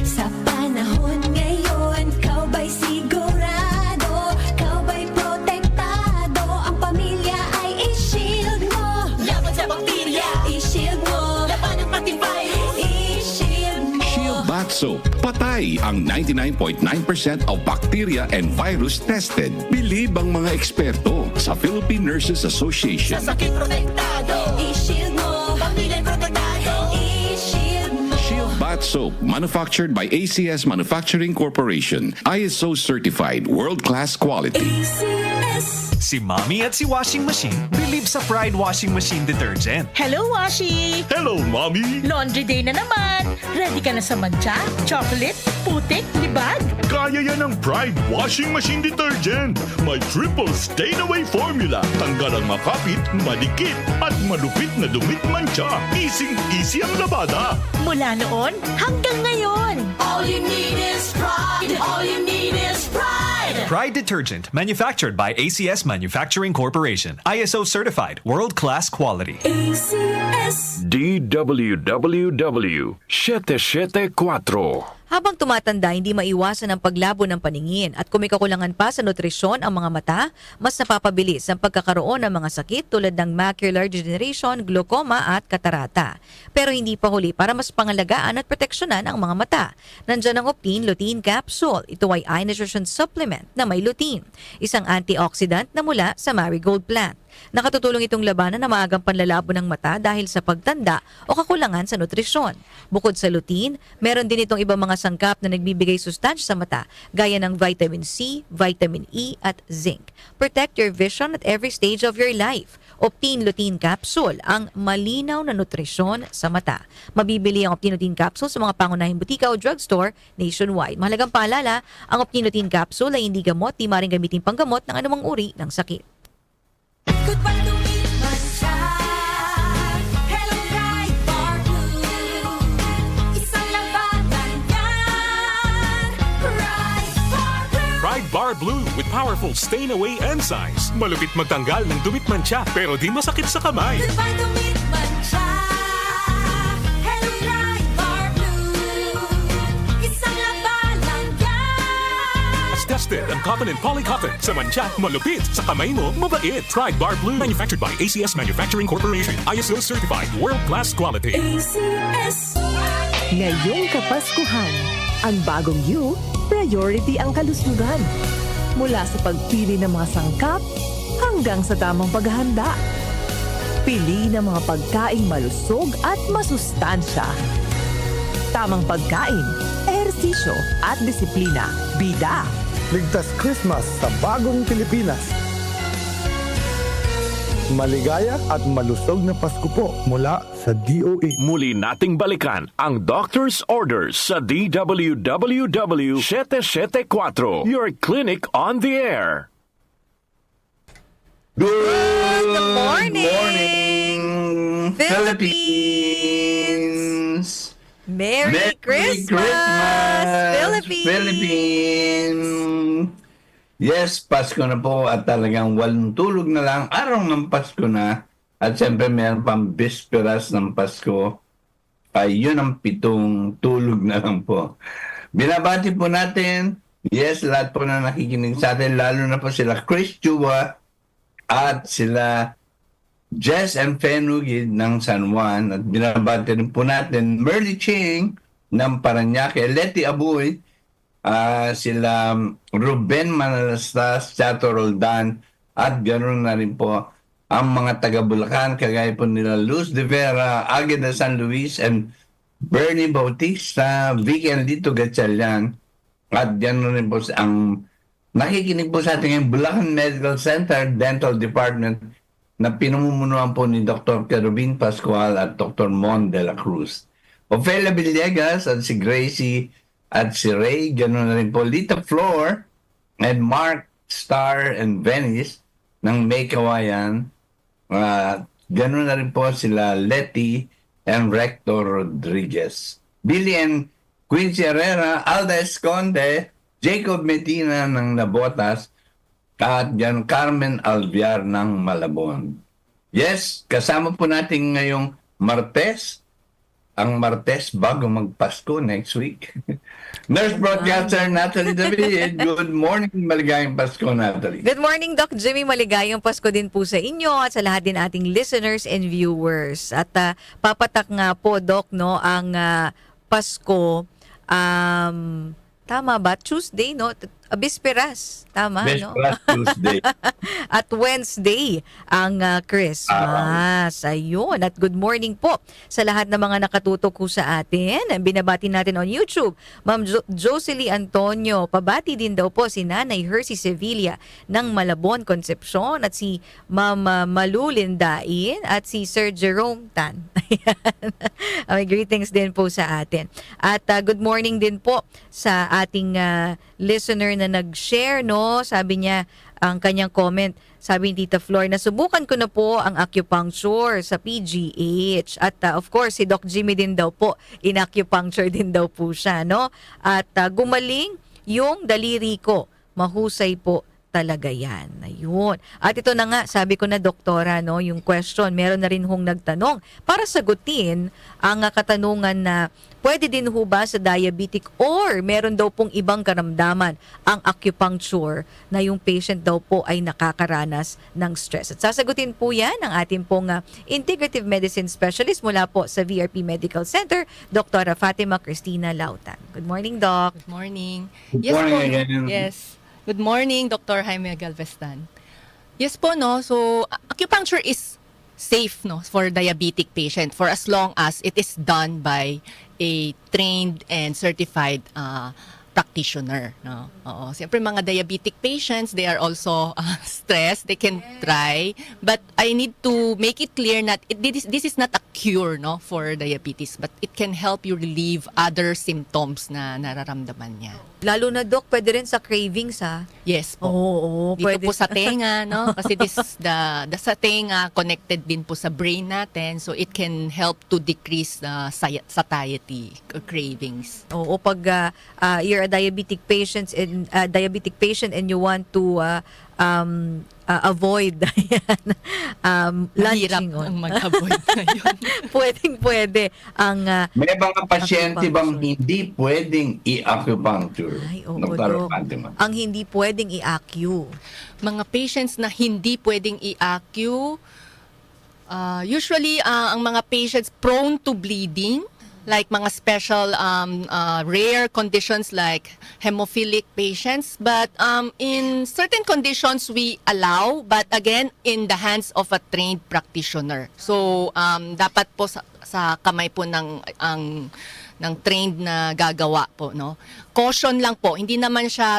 Sa panahon ngayon, kau ba'y sigurado? Kau ba'y protektado? Ang pamilya ay i-shield mo. Laban sa bakterya, i-shield mo. Laban ng pati virus, i-shield mo. Shield Bath Soap. Patay ang 99.9% of bacteria and virus tested. Believe ang mga eksperto sa Philippine Nurses Association. Sa sakit protektado, i-shield mo. Pamilya protektado, i-shield mo. Shield Bath Soap, manufactured by ACS Manufacturing Corporation. ISO certified, world-class quality. Si Mommy at si Washing Machine believe sa Pride Washing Machine Detergent. Hello, Washi! Hello, Mommy! Laundry day na naman. Ready ka na sa mancha, chocolate, putik, libag? Kaya yan ang Pride Washing Machine Detergent. May triple stain-away formula. Tanggal ang makapit, madikit, at malupit na dumit mancha. Easy ang labada. Mula noon hanggang ngayon. All you need is pride. All you need is pride. Pride Detergent, manufactured by ACS Manufacturing Corporation. ISO certified, world-class quality. DWWW 774. Habang tumatanda, hindi maiwasan ang paglabo ng paningin at kung may kakulangan pa sa nutrisyon ang mga mata, mas napapabilis ang pagkakaroon ng mga sakit tulad ng macular degeneration, glaucoma at katarata. Pero hindi pa huli para mas pangalagaan at proteksyonan ang mga mata. Nandiyan ang Optine Lutein Capsule. Ito ay eye nutrition supplement na may lutein, isang antioxidant na mula sa marigold plant. Nakatutulong itong labanan na maagang panlalabo ng mata dahil sa pagtanda o kakulangan sa nutrisyon. Bukod sa lutein, meron din itong ibang mga sangkap na nagbibigay sustansya sa mata gaya ng vitamin C, vitamin E at zinc. Protect your vision at every stage of your life. Optine Lutein Capsule, ang malinaw na nutrisyon sa mata. Mabibili ang Optine Lutein Capsule sa mga pangunahing butika o drugstore nationwide. Mahalagang paalala, ang Optine Lutein Capsule ay hindi gamot, di maring gamitin panggamot ng anumang uri ng sakit. Goodbye to me, mancha. Hello, bright bar blue. Isang labanan yan. Bright bar blue. Pride Bar Blue with powerful stain-away enzymes. Malupit magtanggal ng dumit mancha pero di masakit sa kamay. Goodbye to me, mancha. Hello, bright bar blue. Isang labanan yan. As tested ang cotton and polycotton. Sa mancha, malupit. Sa kamay mo, mabait. Pride Bar Blue. Manufactured by ACS Manufacturing Corporation. ISO certified. World-class quality. Ngayong Kapaskuhan, ang bagong you, priority ang kalusugan. Mula sa pagpili ng mga sangkap hanggang sa tamang paghahanda. Pili ng mga pagkaing malusog at masustansya. Tamang pagkain, ehersisyo at disiplina. Bida. Ligtas Christmas sa bagong Pilipinas. Maligaya at malusog na Pasko po mula sa DOH. Muli nating balikan ang Doctor's Orders sa DWWW 774. Your clinic on the air. Good morning, Philippines! Merry Christmas, Philippines! Yes, Pasko na po at talagang walang tulog na lang. Araw ng Pasko na. At siyempre mayroon pang bisperas ng Pasko. Ay yun ang 7 tulog na lang po. Binabati po natin, yes, lahat po na nakikinig sa atin, lalo na po sila Chris Chua at sila Jess and Fenugid ng San Juan. At binabati rin po natin Merly Ching ng Parañaque, Leti Abuy, sila Ruben Manalastas, Chato Roldan, at ganoon na rin po ang mga taga Bulacan, kagaya po nila Luz de Vera, Agueda San Luis, and Bernie Bautista, Vicky Andito Gatchalian, at ganoon rin po ang nakikinig po sa ating ngayon, Bulacan Medical Center Dental Department na pinamumunuan po ni Dr. Kerubin Pascual at Dr. Mon de la Cruz. Ofelia Villegas at si Gracie at si Ray, ganoon na rin po Lita Flor and Mark, Star, and Venice ng May Kawayan. Ganoon na rin po sila Letty and Rector Rodriguez. Billy and Quincy Herrera, Alda Esconde, Jacob Medina ng Nabotas, at Jan Carmen Alviar ng Malabon. Yes, kasama po natin ngayong Martes, ang Martes bago magpasko next week. Nurse Broadcaster Natalie David, good morning, maligayang Pasko, Natalie. Good morning, Doc Jimmy. Maligayang Pasko din po sa inyo at sa lahat din ating listeners and viewers. At papatak nga po, Doc, no, ang Pasko, tama ba? Tuesday, no? Bisperas. Tama, Bisperas, no? Tuesday. At Wednesday ang Christmas. Ayun. At good morning po sa lahat ng mga nakatutok po sa atin. Binabati natin on YouTube. Ma'am Jocelyn Antonio. Pabati din daw po si Nanay Hercy Sevilla ng Malabon, Concepcion. At si Ma'am Malu Lindain. At si Sir Jerome Tan. May greetings din po sa atin. At good morning din po sa ating listener na nag-share, no? Sabi niya, ang kanyang comment, sabi ni Tita Flor, nasubukan ko na po ang acupuncture sa PGH. At of course, si Doc Jimmy din daw po, in-acupuncture din daw po siya, no? At gumaling yung daliri ko. Mahusay po talaga yan. Ayun. At ito na nga, sabi ko na, doktora, no, yung question, meron na rin hong nagtanong para sagutin ang katanungan na pwede din ho ba sa diabetic or meron daw pong ibang karamdaman ang acupuncture na yung patient daw po ay nakakaranas ng stress. At sasagutin po yan ang ating pong integrative medicine specialist mula po sa VRP Medical Center, Dr. Fatima Cristina Lautan. Good morning, Doc. Good morning. Good morning again. Yes. Good morning, Dr. Jaime Galvestan. Yes po, no. So, acupuncture is safe, no, for diabetic patient for as long as it is done by a trained and certified practitioner, no. Oo. Siyempre, mga diabetic patients, they are also stressed. They can try, but I need to make it clear that this is not a cure, no, for diabetes, but it can help you relieve other symptoms na nararamdaman niya. Lalo na, Doc, pwede rin sa cravings, ha? Yes po. Oo, Dito pwede. po sa tenga, no? Kasi the sa tenga connected din po sa brain natin, so it can help to decrease the satiety or cravings. Oo, pag you're a diabetic patient and you want to avoid lunching on. Mag-avoid na yun. Pwede ang May mga pasyente bang hindi pwedeng i-acupuncture? Ay, oo, Dr. Doc. Fatima. Ang hindi pwedeng i-acu. Mga patients na hindi pwedeng i-acu, usually ang mga patients prone to bleeding, like mga special rare conditions like hemophilic patients, but in certain conditions we allow, but again in the hands of a trained practitioner. So dapat po sa kamay po ng trained na gagawa po, no. Caution lang po, hindi naman siya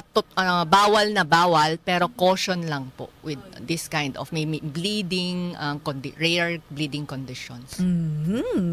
bawal na bawal, pero caution lang po with this kind of maybe bleeding, rare bleeding conditions.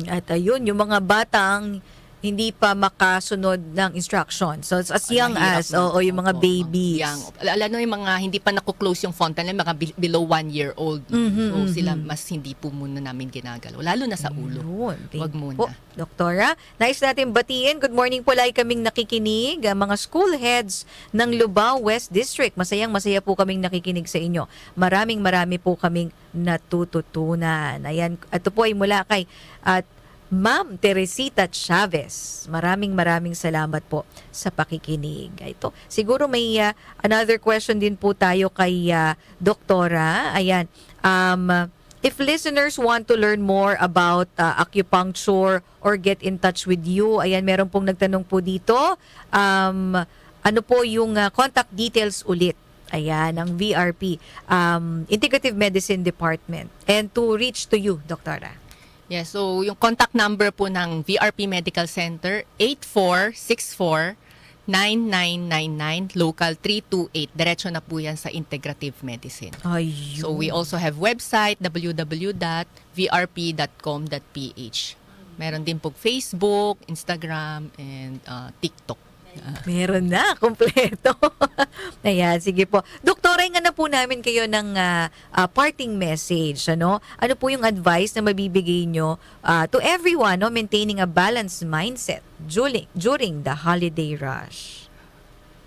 At ayun, yung mga batang hindi pa makasunod ng instructions. So, as young as, yung mga babies. Alam mo yung mga hindi pa nakuklose yung fontanelle, mga below 1 year old. So, sila mas hindi po muna namin ginagalaw. Lalo na sa ulo. Wag muna. Po, Doktora, nais natin batiin. Good morning po, like kaming nakikinig. Mga school heads ng Lubao West District. Masayang-masaya po kaming nakikinig sa inyo. Marami po kaming natututunan. Ayan, ito po ay mula kay Ma'am Teresita Chavez. Maraming salamat po sa pakikinig. Ito, siguro may another question din po tayo kay Doktora. Ayan, if listeners want to learn more about acupuncture or get in touch with you, ayan, meron pong nagtanong po dito. Ano po yung contact details ulit Ayan, ang VRP, Integrative Medicine Department. And to reach to you, Doktora. Yes, so yung contact number po ng VRP Medical Center, 8464-9999, local 328. Diretso na po yan sa Integrative Medicine. Ayun. So we also have website, www.vrp.com.ph. Meron din po Facebook, Instagram, and TikTok. Meron na, kompleto. Ayan, sige po. Doktora, nga na po namin kayo ng parting message. Ano po yung advice na mabibigay nyo to everyone, no, maintaining a balanced mindset during the holiday rush?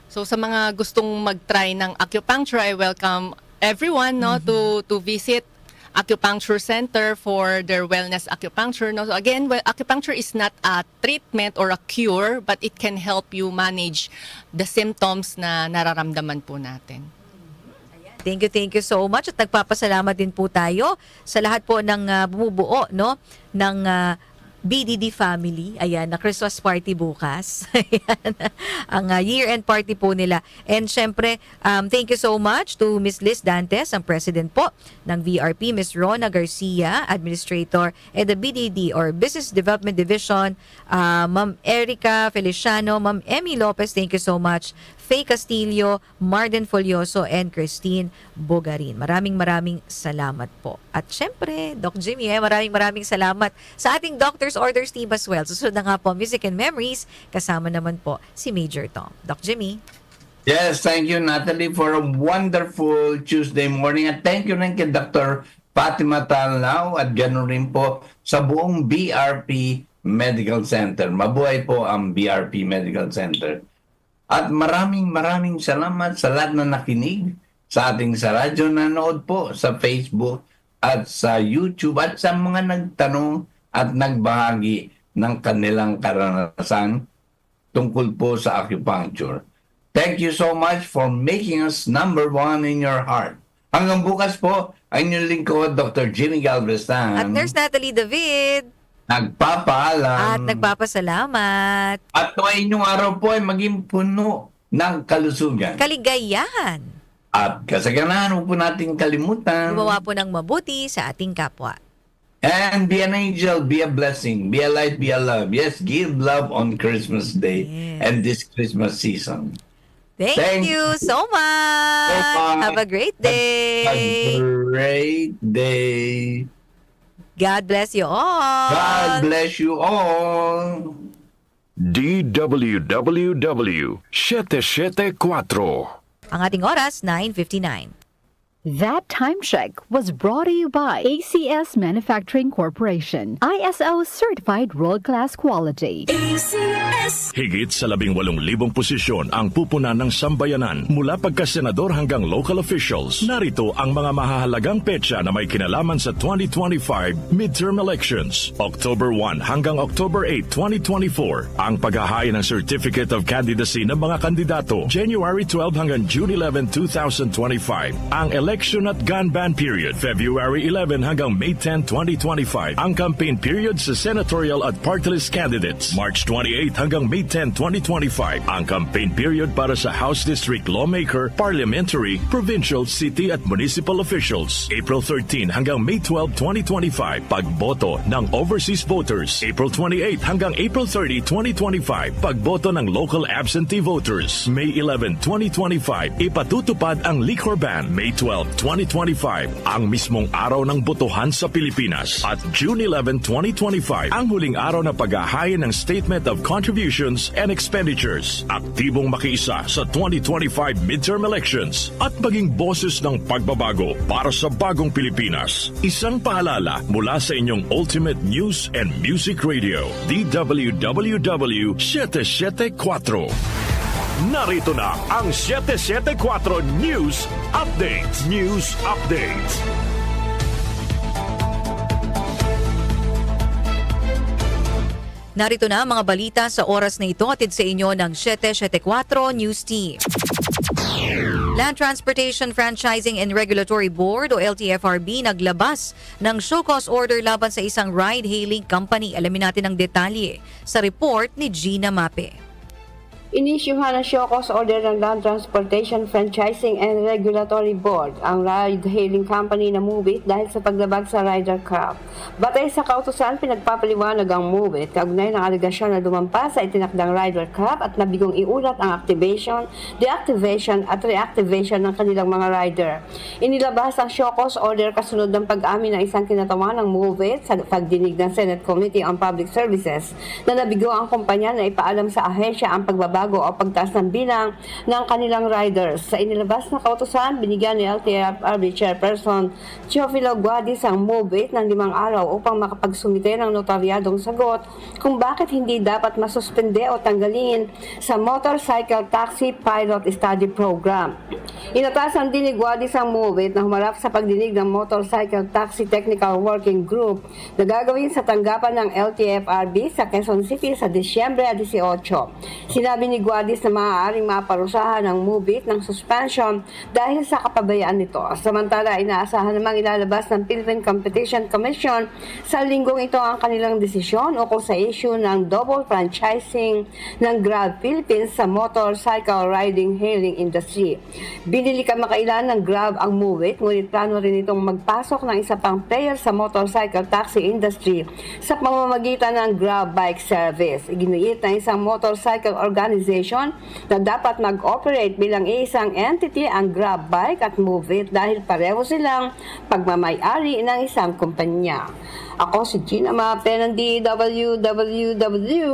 So sa mga gustong mag-try ng acupuncture, I welcome everyone to visit Acupuncture Center for their wellness acupuncture. No? So again, acupuncture is not a treatment or a cure, but it can help you manage the symptoms na nararamdaman po natin. Thank you so much. At nagpapasalamat din po tayo sa lahat po ng bumubuo, no, ng BDD family. Ayan, na Christmas party bukas. Ayan, ang year-end party po nila. And syempre, thank you so much to Miss Liz Dantes, ang president po ng VRP, Miss Rona Garcia, administrator, and the BDD or Business Development Division, Ma'am Erica Feliciano, Ma'am Emmy Lopez, thank you so much. Faye Castillo, Marden Folioso, and Christine Bogarin. Maraming salamat po. At syempre, Doc Jimmy, maraming salamat sa ating Doctor's Orders team as well. Susunod na nga po, Music and Memories, kasama naman po si Major Tom. Doc Jimmy. Yes, thank you, Natalie, for a wonderful Tuesday morning. At thank you rin kay Dr. Fatima Talnao at ganoon rin po sa buong BRP Medical Center. Mabuhay po ang BRP Medical Center. At maraming salamat sa lahat na nakinig sa ating sa radyo, nanood po sa Facebook at sa YouTube at sa mga nagtanong at nagbahagi ng kanilang karanasan tungkol po sa acupuncture. Thank you so much for making us number one in your heart. Hanggang bukas po, ang inyong lingkod, Dr. Jimmy Galvestan. At Nurse Natalie David. Nagpapaalam. At nagpapasalamat. At inyong araw po ay maging puno ng kalusugan. Kaligayahan. At kasaganahan, huwag po natin kalimutan. Gumawa po ng mabuti sa ating kapwa. And be an angel, be a blessing, be a light, be a love. Yes, give love on Christmas Day and this Christmas season. Thank you so much. Have a great day. Have a great day. God bless you all. God bless you all. DWWW 774. Ang ating oras, 9:59. That time check was brought to you by ACS Manufacturing Corporation, ISO certified world-class quality. ACS. Higit sa 18,000 posisyon ang pupunan ng sambayanan mula pagka-senador hanggang local officials. Narito ang mga mahahalagang petsa na may kinalaman sa 2025 midterm elections. October 1 hanggang October 8, 2024. Ang paghahain ng Certificate of Candidacy ng mga kandidato. January 12 hanggang June 11, 2025. Ang election at gun ban period, February 11 hanggang May 10, 2025. Ang campaign period sa senatorial at party list candidates, March 28 hanggang May 10, 2025. Ang campaign period para sa House District Lawmaker, Parliamentary, Provincial, City at Municipal officials, April 13 hanggang May 12, 2025. Pagboto ng overseas voters, April 28 hanggang April 30, 2025. Pagboto ng local absentee voters, May 11, 2025. Ipatutupad ang liquor ban, May 12, 2025, ang mismong araw ng botohan sa Pilipinas. At June 11, 2025, ang huling araw na paghahain ng Statement of Contributions and Expenditures. Aktibong makiisa sa 2025 midterm elections at maging boses ng pagbabago para sa bagong Pilipinas. Isang paalala mula sa inyong Ultimate News and Music Radio, DWWW 774. Narito na ang 774 News Update. News Update. Narito na ang mga balita sa oras na ito, atid sa inyo ng 774 News Team. Land Transportation Franchising and Regulatory Board o LTFRB naglabas ng show cause order laban sa isang ride-hailing company. Alamin natin ang detalye sa report ni Gina Mape. Inisyuhan ng show cause order ng Land Transportation Franchising and Regulatory Board ang ride-hailing company na Move It dahil sa paglabag sa Rider Craft. Batay sa kautusan, pinagpapaliwanag ang Move It kaugnay ng alegasyon na dumampas sa itinakdang Rider Craft at nabigong iulat ang activation, deactivation at reactivation ng kanilang mga rider. Inilabas ang show cause order kasunod ng pag-amin ng isang kinatawan ng Move It sa pagdinig ng Senate Committee on Public Services na nabigo ang kumpanya na ipaalam sa ahensya ang pagbabago o pagtaas ng bilang ng kanilang riders. Sa inilabas na kautusan, binigyan ni LTFRB Chairperson Teofilo Guadis ang Move It ng 5 araw upang makapagsumite ng notaryadong sagot kung bakit hindi dapat masuspende o tanggalin sa Motorcycle Taxi Pilot Study Program. Inatasan din ni Guadis ang Move It na humarap sa pagdinig ng Motorcycle Taxi Technical Working Group na gagawin sa tanggapan ng LTFRB sa Quezon City sa Disyembre 18. Sinabi ni Guadis na maaaring maparusahan ng Move It ng suspension dahil sa kapabayaan nito. Samantala, inaasahan namang ilalabas ng Philippine Competition Commission sa linggong ito ang kanilang desisyon ukol sa issue ng double franchising ng Grab Philippines sa motorcycle riding hailing industry. Binili kamakailan ng Grab ang Move It, ngunit plano rin itong magpasok ng isa pang player sa motorcycle taxi industry sa pamamagitan ng Grab Bike Service. Iginuit ng isang motorcycle organization na dapat mag-operate bilang isang entity ang Grab Bike at Move It dahil pareho silang pagmamay-ari ng isang kumpanya. Ako si Gina Mape ng DWWW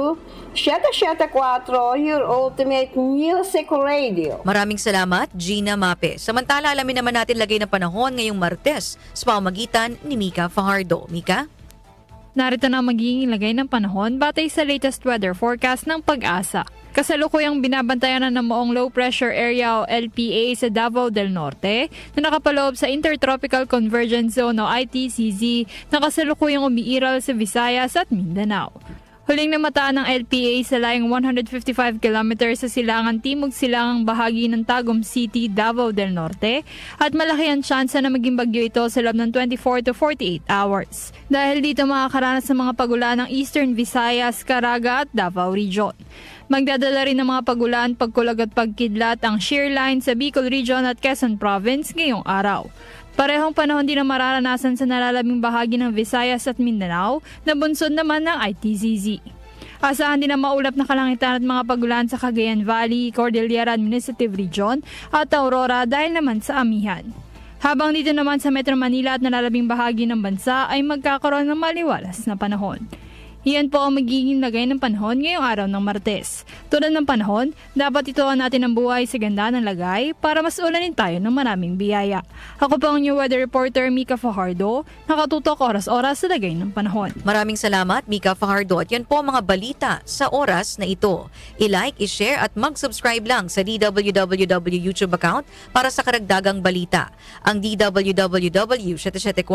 774, your ultimate music radio. Maraming salamat, Gina Mape. Samantala, alamin naman natin lagay ng panahon ngayong Martes sa pamamagitan ni Mika Fajardo. Mika? Narito na magiging lagay ng panahon batay sa latest weather forecast ng Pag-asa. Kasalukuyang binabantayan na ng Moong Low Pressure Area o LPA sa Davao del Norte na nakapaloob sa Intertropical Convergence Zone o ITCZ na kasalukuyang umiiral sa Visayas at Mindanao. Huling namataan ng LPA sa layong 155 km sa silangan timog-silangang bahagi ng Tagum City, Davao del Norte at malaki ang tsansa na maging bagyo ito sa loob ng 24 to 48 hours. Dahil dito makakaranas ng mga pagulan ng Eastern Visayas, Caraga at Davao Region. Magdadala rin ng mga pagulan, pagkulag at pagkidlat ang shear line sa Bicol Region at Quezon Province ngayong araw. Parehong panahon din ang mararanasan sa nalalabing bahagi ng Visayas at Mindanao na bunsod naman ng ITCZ. Asahan din ang maulap na kalangitan at mga pagulan sa Cagayan Valley, Cordillera Administrative Region at Aurora dahil naman sa amihan. Habang dito naman sa Metro Manila at nalalabing bahagi ng bansa ay magkakaroon ng maliwalas na panahon. Iyan po ang magiging lagay ng panahon ngayong araw ng Martes. Tulad ng panahon, dapat ituon natin ang buhay sa ganda ng lagay para mas ulanin tayo ng maraming biyaya. Ako po ang new weather reporter Mika Fajardo, nakatutok oras-oras sa lagay ng panahon. Maraming salamat, Mika Fajardo. At yan po ang mga balita sa oras na ito. I-like, i-share at mag-subscribe lang sa DWWW YouTube account para sa karagdagang balita. Ang DWWW 774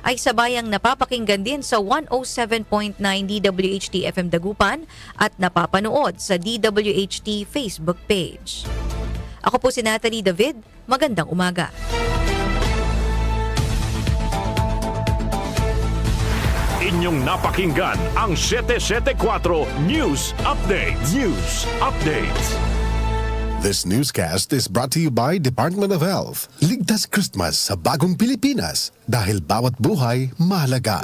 ay sabayang napapakinggan din sa 107.9 DWHT FM Dagupan at napapanood sa DWHT Facebook page. Ako po si Natalie David. Magandang umaga. Inyong napakinggan ang 774 News Updates. News Updates. This newscast is brought to you by Department of Health. Ligtas Christmas sa bagong Pilipinas dahil bawat buhay mahalaga.